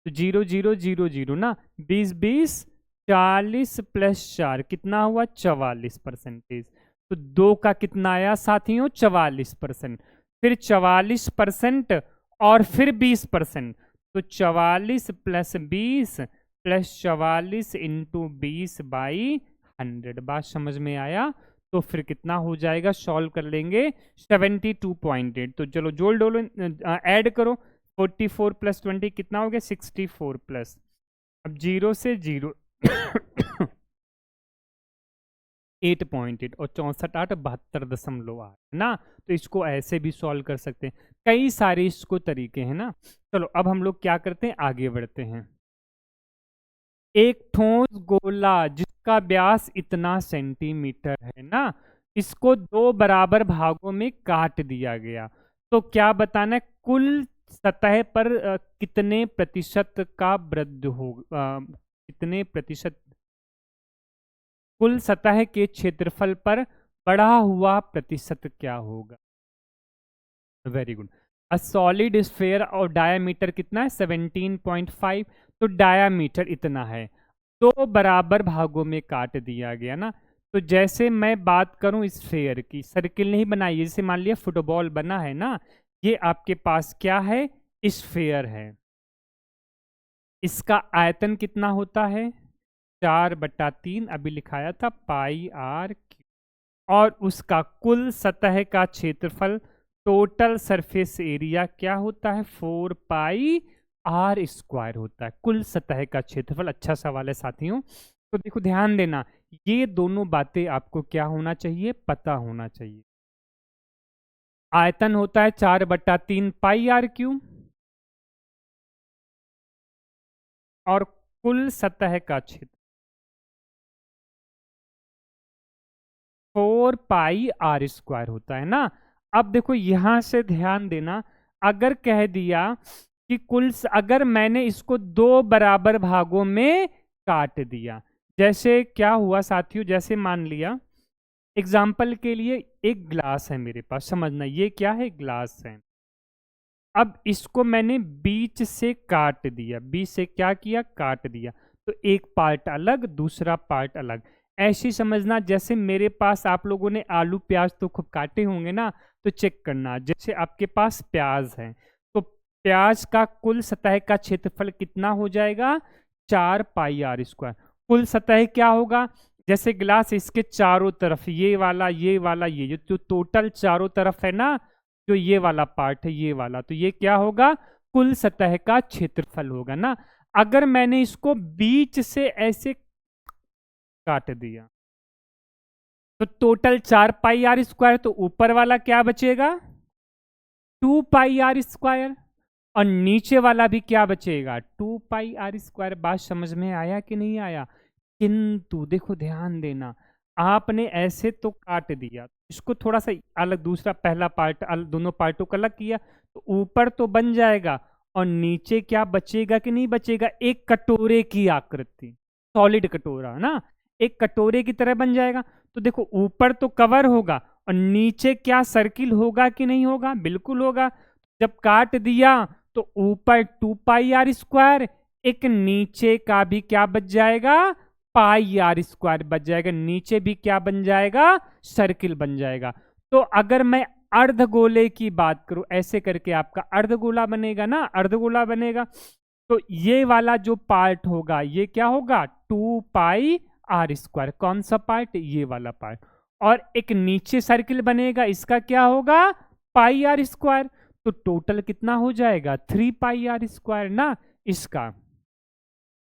तो 0 0 0 0 ना, 20 20 40 प्लस 4 कितना हुआ 44%। तो 2 का कितना आया साथियों 44%, फिर 44% और फिर 20%, तो 44 प्लस 20 प्लस 44 इंटू 20/100। बात समझ में आया? तो फिर कितना हो जाएगा, सॉल्व कर लेंगे 72.8। तो चलो जोड़ डोलो, ऐड करो, 44 प्लस 20 कितना हो गया 64 प्लस, अब 0 से 0 8.8 और 64 72.8 ना। तो इसको ऐसे भी सॉल्व कर सकते हैं, कई सारे इसको तरीके हैं ना। चलो अब हम लोग क्या करते हैं, आगे बढ़ते हैं। एक ठोस गोला जिसका व्यास इतना सेंटीमीटर है ना, इसको 2 बराबर भागों में काट दिया गया। तो क्या बताना है कुल सतह पर कितने प्रतिशत का वृद्धि हो, कितने प्रतिशत कुल सतह के क्षेत्रफल पर बढ़ा हुआ प्रतिशत क्या होगा। Very good. A solid sphere और डायामीटर कितना है 17.5, तो डायामीटर इतना है, 2 बराबर भागों में काट दिया गया ना। तो जैसे मैं बात करूं स्फेयर की, सर्किल नहीं बनाई, जैसे मान लिया फुटबॉल बना है ना, ये आपके पास क्या है स्फेयर है, इसका आयतन कितना होता है 4/3, अभी लिखाया था पाई आर, और उसका कुल सतह का क्षेत्रफल टोटल सरफेस एरिया क्या होता है 4πr² होता है, कुल सतह का क्षेत्रफल। अच्छा सवाल है साथियों। तो देखो ध्यान देना, ये दोनों बातें आपको क्या होना चाहिए, पता होना चाहिए। आयतन होता है 4/3 पाई आर क्यूब, और कुल सतह का क्षेत्र 4 पाई आर स्क्वायर होता है ना। अब देखो यहां से ध्यान देना, अगर कह दिया कि अगर मैंने इसको 2 बराबर भागों में काट दिया, जैसे क्या हुआ साथियों, जैसे मान लिया एग्जाम्पल के लिए एक ग्लास है मेरे पास, समझना ये क्या है, ग्लास है। अब इसको मैंने बीच से काट दिया, बीच से क्या किया, काट दिया, तो एक पार्ट अलग दूसरा पार्ट अलग। ऐसी समझना जैसे मेरे पास आप लोगों ने आलू प्याज तो खूब काटे होंगे ना, तो चेक करना, जैसे आपके पास प्याज है तो प्याज का कुल सतह का क्षेत्रफल कितना हो जाएगा, 4 पाई आर स्क्वायर। कुल सतह क्या होगा, जैसे ग्लास इसके चारों तरफ ये वाला ये वाला ये जो टोटल चारों तरफ है ना, जो ये वाला पार्ट है ये वाला, तो ये क्या होगा, कुल सतह का क्षेत्रफल होगा ना। अगर मैंने इसको बीच से ऐसे काट दिया तो टोटल 4 पाई आर स्क्वायर, तो ऊपर वाला क्या बचेगा, 2 पाई आर स्क्वायर, और नीचे वाला भी क्या बचेगा, 2 पाई आर स्क्वायर। बात समझ में आया कि नहीं आया। किंतु देखो ध्यान देना, आपने ऐसे तो काट दिया, इसको थोड़ा सा अलग, दूसरा पहला पार्ट दोनों पार्टों को अलग किया, तो ऊपर तो बन जाएगा और नीचे क्या बचेगा कि नहीं बचेगा, एक कटोरे की आकृति, सॉलिड कटोरा ना, एक कटोरे की तरह बन जाएगा। तो देखो ऊपर तो कवर होगा और नीचे क्या सर्किल होगा कि नहीं होगा, बिल्कुल होगा। जब काट दिया तो ऊपर 2 पाई आर स्क्वायर, एक नीचे का भी क्या बच जाएगा, पाई आर स्क्वायर बच जाएगा, नीचे भी क्या बन जाएगा, सर्किल बन जाएगा। तो अगर मैं अर्धगोले की बात करूं, ऐसे करके आपका अर्धगोला बनेगा ना, अर्धगोला बनेगा, तो ये वाला जो पार्ट होगा ये क्या होगा, 2 पाई आर स्क्वायर, कौन सा पार्ट, ये वाला पार्ट, और एक नीचे सर्किल बनेगा, इसका क्या होगा, पाई आर स्क्वायर। तो टोटल कितना हो जाएगा, 3 पाई आर स्क्वायर ना। इसका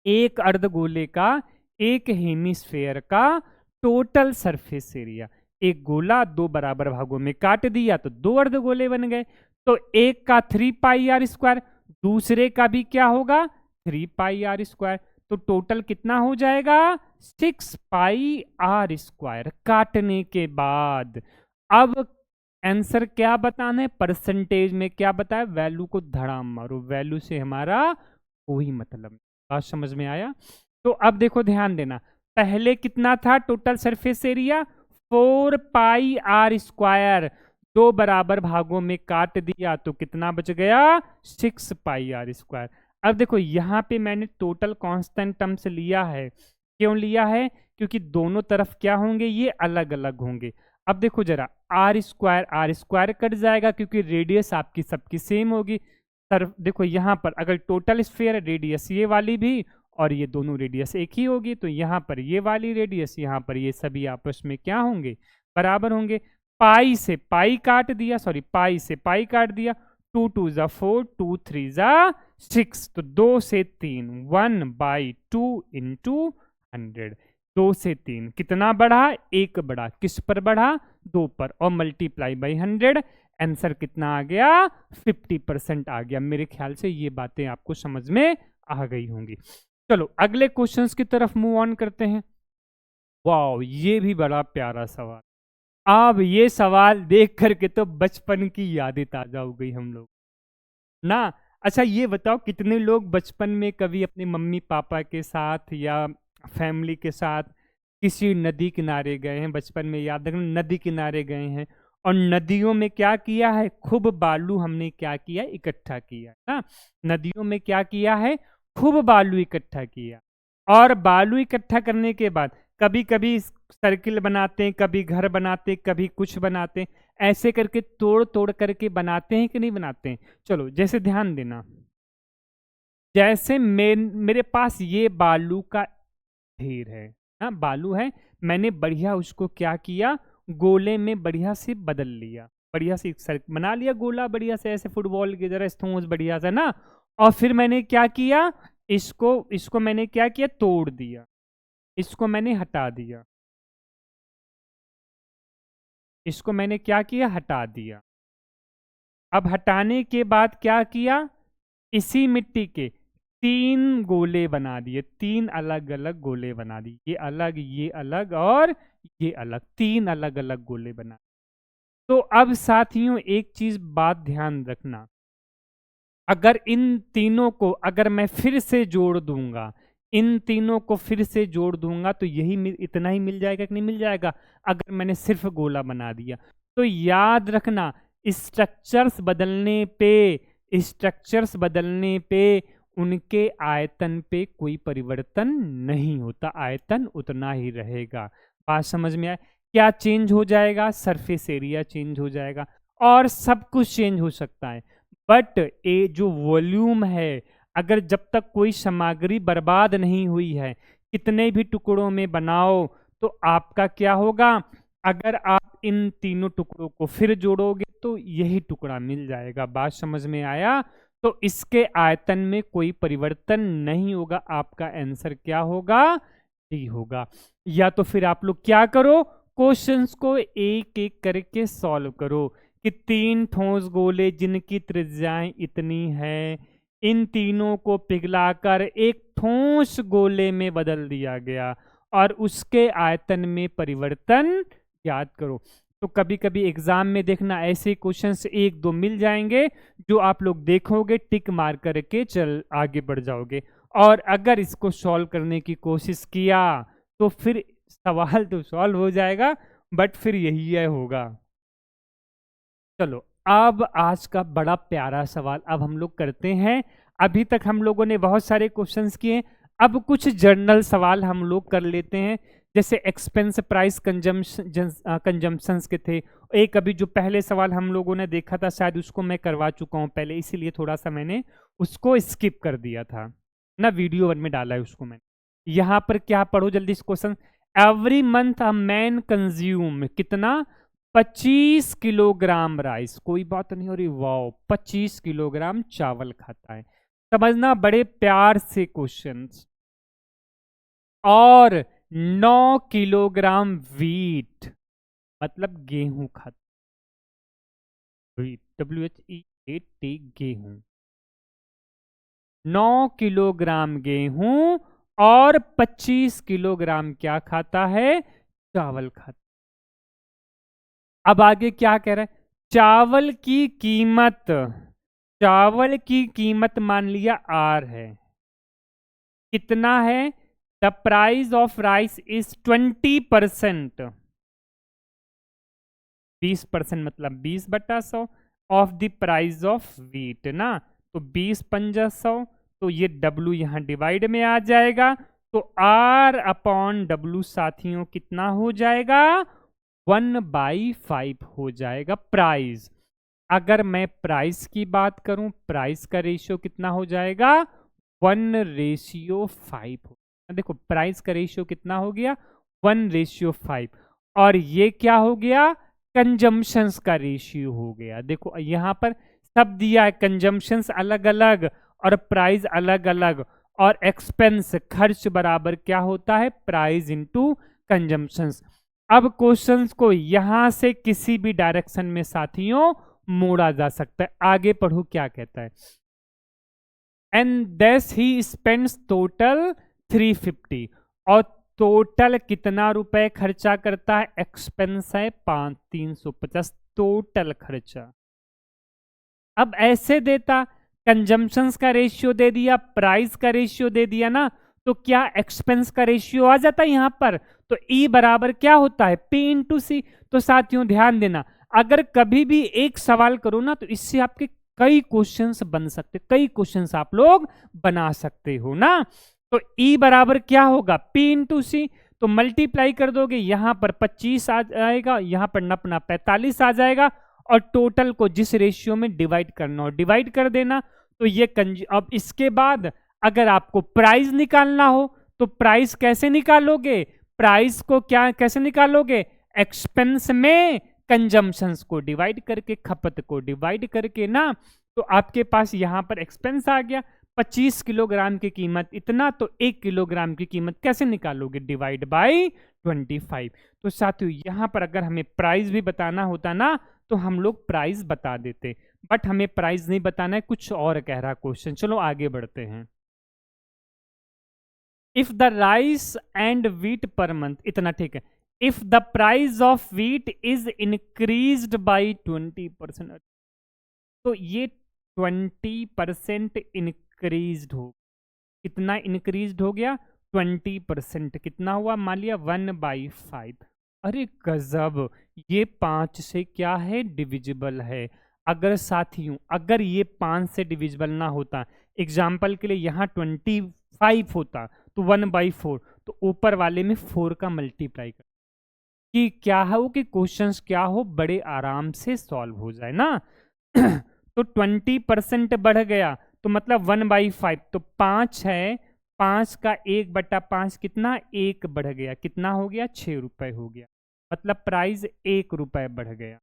एक अर्धगोले का, एक हेमिस्फेयर का टोटल सरफेस एरिया, एक गोला 2 बराबर भागों में काट दिया तो 2 अर्धगोले बन गए। तो एक का 3 पाई आर स्क्वायर, दूसरे का भी क्या होगा, 3 पाई आर स्क्वायर, तो टोटल कितना हो जाएगा, 6 पाई आर स्क्वायर काटने के बाद। अब आंसर क्या बताना है, परसेंटेज में क्या बताया, वैल्यू को धड़ाम मारो, वैल्यू से हमारा कोई मतलब नहीं। बात समझ में आया। तो अब देखो ध्यान देना, पहले कितना था total surface area, 4 pi r square, 2 बराबर भागों में काट दिया तो कितना बच गया, 6 पाई आर स्क्वायर। अब देखो यहाँ पे मैंने टोटल कांस्टेंट टर्म्स लिया है, क्यों लिया है, क्योंकि दोनों तरफ क्या होंगे, ये अलग अलग होंगे। अब देखो जरा, आर स्क्वायर कट जाएगा क्योंकि रेडियस आपकी सबकी सेम होगी। सर देखो यहाँ पर अगर टोटल स्फीयर रेडियस ये वाली भी और ये दोनों रेडियस एक ही होगी, तो यहाँ पर ये वाली रेडियस, यहाँ पर ये सभी आपस में क्या होंगे, बराबर होंगे। पाई से पाई काट दिया, सॉरी पाई से पाई काट दिया, 2 2 जा 4, 2 3 जा 6, तो 2 से 3, 1/2 इंटू 100, 2 से 3 कितना बढ़ा, 1 बढ़ा, किस पर बढ़ा, 2 पर, और मल्टीप्लाई बाई 100, आंसर कितना आ गया, 50% आ गया। मेरे ख्याल से ये बातें आपको समझ में आ गई होंगी। चलो अगले क्वेश्चंस की तरफ मूव ऑन करते हैं। वाह, ये भी बड़ा प्यारा सवाल। अब ये सवाल देख करके तो बचपन की यादें ताजा हो गई हम लोग ना। अच्छा ये बताओ, कितने लोग बचपन में कभी अपने मम्मी पापा के साथ या फैमिली के साथ किसी नदी किनारे गए हैं, बचपन में याद रखना, नदी किनारे गए हैं और नदियों में क्या किया है, खूब बालू हमने क्या किया, इकट्ठा किया ना। नदियों में क्या किया है, खूब बालू इकट्ठा किया, और बालू इकट्ठा करने के बाद कभी कभी सर्किल बनाते हैं, कभी घर बनाते हैं, कभी कुछ बनाते हैं, ऐसे करके तोड़ तोड़ करके बनाते हैं कि नहीं बनाते हैं। चलो जैसे ध्यान देना, जैसे मेरे पास ये बालू का ढेर है, हाँ बालू है, मैंने बढ़िया उसको क्या किया, गोले में बढ़िया से बदल लिया, बढ़िया से बना लिया गोला, बढ़िया से ऐसे फुटबॉल की तरह स्टोन्स बढ़िया से ना। और फिर मैंने क्या किया, इसको इसको मैंने क्या किया, तोड़ दिया, इसको मैंने हटा दिया, इसको मैंने क्या किया, हटा दिया। अब हटाने के बाद क्या किया, इसी मिट्टी के 3 गोले बना दिए, 3 अलग अलग गोले बना दिए, ये अलग और ये अलग, 3 अलग अलग गोले बना। तो अब साथियों एक चीज बात ध्यान रखना, अगर इन तीनों को अगर मैं फिर से जोड़ दूंगा, इन तीनों को फिर से जोड़ दूंगा तो यही इतना ही मिल जाएगा कि नहीं मिल जाएगा, अगर मैंने सिर्फ गोला बना दिया। तो याद रखना, स्ट्रक्चर्स बदलने पे उनके आयतन पे कोई परिवर्तन नहीं होता, आयतन उतना ही रहेगा। बात समझ में आए? क्या चेंज हो जाएगा, सरफेस एरिया चेंज हो जाएगा और सब कुछ चेंज हो सकता है, बट ये जो वॉल्यूम है, अगर जब तक कोई सामग्री बर्बाद नहीं हुई है, कितने भी टुकड़ों में बनाओ तो आपका क्या होगा, अगर आप इन तीनों टुकड़ों को फिर जोड़ोगे तो यही टुकड़ा मिल जाएगा। बात समझ में आया? तो इसके आयतन में कोई परिवर्तन नहीं होगा, आपका आंसर क्या होगा, डी होगा। या तो फिर आप लोग क्या करो, क्वेश्चंस को एक एक करके सॉल्व करो कि 3 ठोस गोले जिनकी त्रिज्याएं इतनी है, इन तीनों को पिघलाकर एक ठोस गोले में बदल दिया गया और उसके आयतन में परिवर्तन याद करो। तो कभी कभी एग्जाम में देखना ऐसे क्वेश्चंस 1-2 मिल जाएंगे जो आप लोग देखोगे, टिक मार करके चल आगे बढ़ जाओगे, और अगर इसको सॉल्व करने की कोशिश किया तो फिर सवाल तो सॉल्व हो जाएगा, बट फिर यही है होगा। चलो अब आज का बड़ा प्यारा सवाल अब हम लोग करते हैं। अभी तक हम लोगों ने बहुत सारे क्वेश्चंस किए, अब कुछ जर्नल सवाल हम लोग कर लेते हैं। जैसे एक्सपेंस प्राइस कंजम्पशंस के थे, एक अभी जो पहले सवाल हम लोगों ने देखा था शायद उसको मैं करवा चुका हूं पहले, इसीलिए थोड़ा सा मैंने उसको स्किप कर दिया था ना, वीडियो 1 में डाला है उसको मैंने। यहाँ पर क्या पढ़ो जल्दी इस question, every month a man consume कितना, 25 किलोग्राम राइस, कोई बात नहीं हो रही, वाओ 25 किलोग्राम चावल खाता है, समझना बड़े प्यार से क्वेश्चंस। और 9 किलोग्राम वीट मतलब गेहूं खाता, WHEAT गेहूं, 9 किलोग्राम गेहूं और 25 किलोग्राम क्या खाता है, चावल खाता। अब आगे क्या कह रहा है, चावल की कीमत मान लिया R है, कितना है, the price of rice is 20%, 20% मतलब 20/100 of the price of wheat ना, तो 20×100, तो ये W यहाँ डिवाइड में आ जाएगा, तो R/W साथियों कितना हो जाएगा, 1/5 हो जाएगा प्राइस। अगर मैं प्राइस की बात करूं, प्राइस का रेशियो कितना हो जाएगा, 1:5 हो। देखो प्राइस का रेशियो कितना हो गया, 1:5, और ये क्या हो गया, कंजम्पशंस का रेशियो हो गया। देखो यहाँ पर सब दिया है, कंजम्पशंस अलग अलग और प्राइस अलग अलग, और एक्सपेंस खर्च बराबर क्या होता है, प्राइस इनटू कंजम्पशंस। अब क्वेश्चंस को यहां से किसी भी डायरेक्शन में साथियों मोड़ा जा सकता है। आगे पढ़ो क्या कहता है, एंड देस ही स्पेंड्स टोटल 350, और टोटल कितना रुपए खर्चा करता है, एक्सपेंस है 350 टोटल खर्चा। अब ऐसे देता, कंजम्पशंस का रेशियो दे दिया, प्राइस का रेशियो दे दिया ना, तो क्या एक्सपेंस का रेशियो आ जाता है यहां पर, तो E बराबर क्या होता है, P/C। तो साथियों ध्यान देना, अगर कभी भी एक सवाल करो ना तो इससे आपके कई क्वेश्चंस बन सकते, कई क्वेश्चंस आप लोग बना सकते हो ना। तो E बराबर क्या होगा, P/C, तो मल्टीप्लाई कर दोगे, यहां पर 25 आ जाएगा, यहां पर अपना 45 आ जाएगा, और टोटल को जिस रेशियो में डिवाइड करना हो डिवाइड कर देना। तो ये अब इसके बाद अगर आपको प्राइस निकालना हो तो प्राइस कैसे निकालोगे, प्राइस को क्या कैसे निकालोगे, एक्सपेंस में कंजम्पशंस को डिवाइड करके, खपत को डिवाइड करके ना। तो आपके पास यहां पर एक्सपेंस आ गया, 25 किलोग्राम की कीमत इतना, तो 1 किलोग्राम की कीमत कैसे निकालोगे, डिवाइड बाय 25। तो साथियों यहां पर अगर हमें प्राइस भी बताना होता ना तो हम लोग प्राइस बता देते, बट हमें प्राइस नहीं बताना है, कुछ और कह रहा क्वेश्चन। चलो आगे बढ़ते हैं। If the rice and wheat per month, इतना ठीक है। If the price of wheat is increased by 20%, तो ये 20% इंक्रीज्ड हो, कितना इंक्रीज्ड हो गया? 20%। कितना हुआ? मान लिया 1/5। अरे गजब, ये 5 से क्या है? डिविजिबल है। अगर साथियों, अगर ये 5 से डिविजिबल ना होता, एग्जाम्पल के लिए यहाँ 25 होता, तो 1/4, तो ऊपर वाले में 4 का मल्टीप्लाई कर, कि क्या हो कि क्वेश्चंस क्या हो, बड़े आराम से सॉल्व हो जाए ना। तो 20% बढ़ गया, तो मतलब 1/5, तो 5 है, 5 का 1/5 कितना? 1 बढ़ गया, कितना हो गया? 6 रुपए हो गया, मतलब प्राइस 1 रुपए बढ़ गया।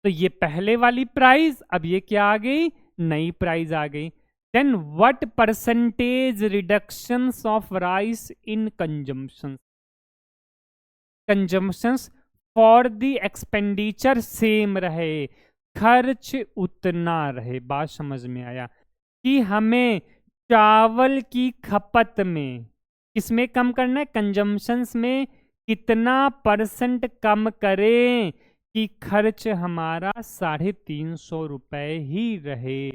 तो ये पहले वाली प्राइस, अब ये क्या आ गई? नई प्राइस आ गई। Then what percentage reductions of rice in consumption, consumptions for the expenditure same रहे, खर्च उतना रहे। बात समझ में आया कि हमें चावल की खपत में, किसमें कम करना है? कंजम्पशंस में कितना % कम करें कि खर्च हमारा 350 रुपए ही रहे।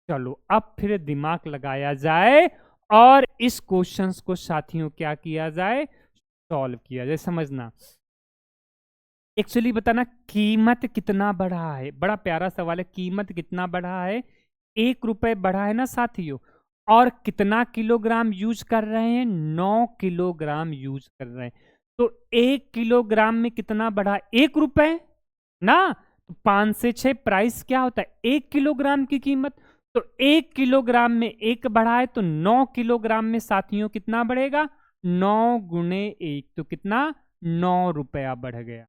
चलो अब फिर दिमाग लगाया जाए और इस क्वेश्चंस को साथियों क्या किया जाए? सॉल्व किया जाए। समझना, एक्चुअली बताना कीमत कितना बढ़ा है। बड़ा प्यारा सवाल है, कीमत कितना बढ़ा है? 1 रुपए बढ़ा है ना साथियों, और कितना किलोग्राम यूज कर रहे हैं? 9 किलोग्राम यूज कर रहे हैं। तो 1 किलोग्राम में कितना बढ़ा? 1 रुपए ना। तो 5 से 6 प्राइस क्या होता है? 1 किलोग्राम की कीमत। तो 1 किलोग्राम में 1 बढ़ा है, तो 9 किलोग्राम में साथियों कितना बढ़ेगा? 9 गुणे 1, तो कितना? 9 रुपया बढ़ गया।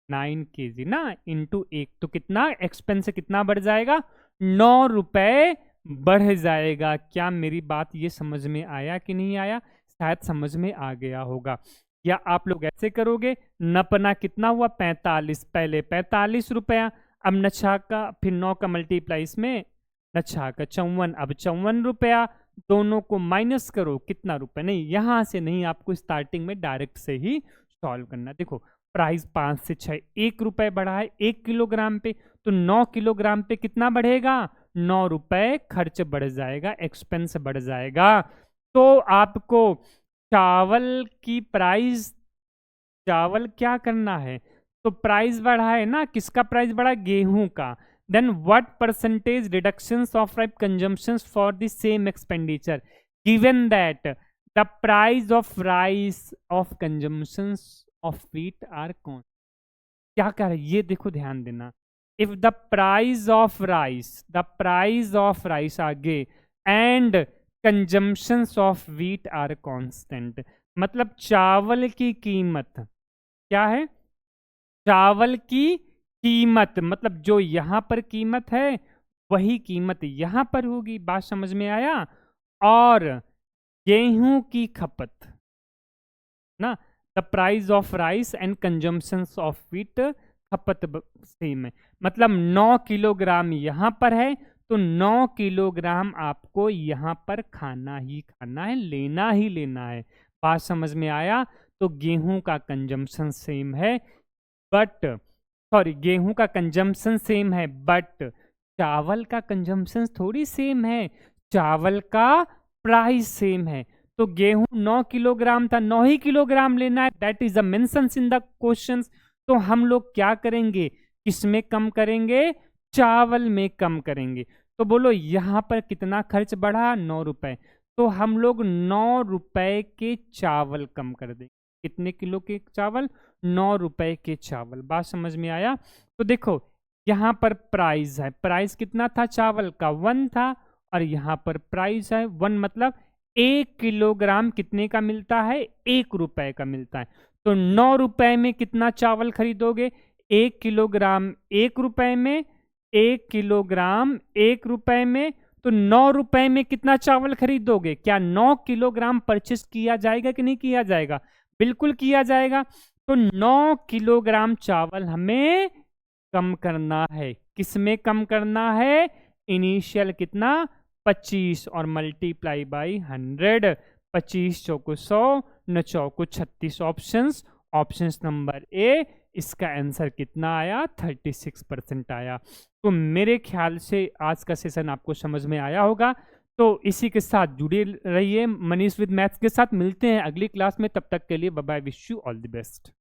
9 kg ना, इंटू 1, तो कितना एक्सपेंस कितना बढ़ जाएगा? 9 रुपए बढ़ जाएगा। क्या मेरी बात ये समझ में आया कि नहीं आया? शायद समझ में आ गया होगा। या आप लोग ऐसे करोगे, नपना कितना हुआ? 45, पहले 45 रुपया, अब नछा का फिर 9 का मल्टीप्लाई इसमें, नछा का 54, अब 54 रुपया। दोनों को माइनस करो, कितना रुपए? नहीं, यहां से नहीं, आपको स्टार्टिंग में डायरेक्ट से ही सॉल्व करना। देखो प्राइस 5 से 6 1 रुपए बढ़ा है 1 किलोग्राम पे, तो 9 किलोग्राम पे कितना बढ़ेगा? 9 रुपए खर्च बढ़ जाएगा, एक्सपेंस बढ़ जाएगा। तो आपको चावल की प्राइस, चावल क्या करना है? तो प्राइस बढ़ा है ना, किसका प्राइस बढ़ा? गेहूं का। Then what percentage reductions of rice consumptions for the same expenditure given that the price of rice of consumptions of wheat are कौन? क्या कह रहे? ये देखो ध्यान देना। If the price of rice, the price of rice आगे and consumptions of wheat are constant, मतलब चावल की कीमत क्या है? चावल की कीमत, मतलब जो यहां पर कीमत है वही कीमत यहां पर होगी। बात समझ में आया? और गेहूं की खपत ना, the price of rice and consumptions of wheat, खपत सेम है। मतलब 9 किलोग्राम यहां पर है, तो 9 किलोग्राम आपको यहां पर खाना ही खाना है, लेना ही लेना है। बात समझ में आया? तो गेहूं का कंजम्पशन सेम है, बट सॉरी, गेहूं का कंजम्पशन सेम है, बट चावल का कंजम्पशन थोड़ी सेम है, चावल का प्राइस सेम है। तो गेहूं 9 किलोग्राम था, 9 ही किलोग्राम लेना है, that is the mentions in the questions. तो हम लोग क्या करेंगे? किसमें कम करेंगे? चावल में कम करेंगे। तो बोलो यहां पर कितना खर्च बढ़ा? 9 रुपए। तो हम लोग 9 रुपए के चावल कम कर देंगे। कितने किलो के चावल? 9 रुपए के चावल। बात समझ में आया? तो देखो यहां पर प्राइस है, प्राइस कितना था चावल का? 1 था, और यहां पर प्राइस है 1, मतलब 1 किलोग्राम कितने का मिलता है? 1 रुपए का मिलता है। तो 9 रुपए में कितना चावल खरीदोगे? 1 किलोग्राम 1 रुपए में, 1 किलोग्राम 1 रुपए में, तो 9 रुपए में कितना चावल खरीदोगे? क्या 9 किलोग्राम परचेस किया जाएगा कि नहीं किया जाएगा? बिल्कुल किया जाएगा। तो 9 किलोग्राम चावल हमें कम करना है। किस में कम करना है? इनिशियल कितना 25 और मल्टीप्लाई बाई 100। 25 चौको 100 न चौको 36 ऑप्शंस। ऑप्शंस नंबर ए, इसका आंसर कितना आया? 36% आया। तो मेरे ख्याल से आज का सेशन आपको समझ में आया होगा। तो इसी के साथ जुड़े रहिए मनीष विद मैथ्स के साथ। मिलते हैं अगली क्लास में, तब तक के लिए bye bye, wish you all the best.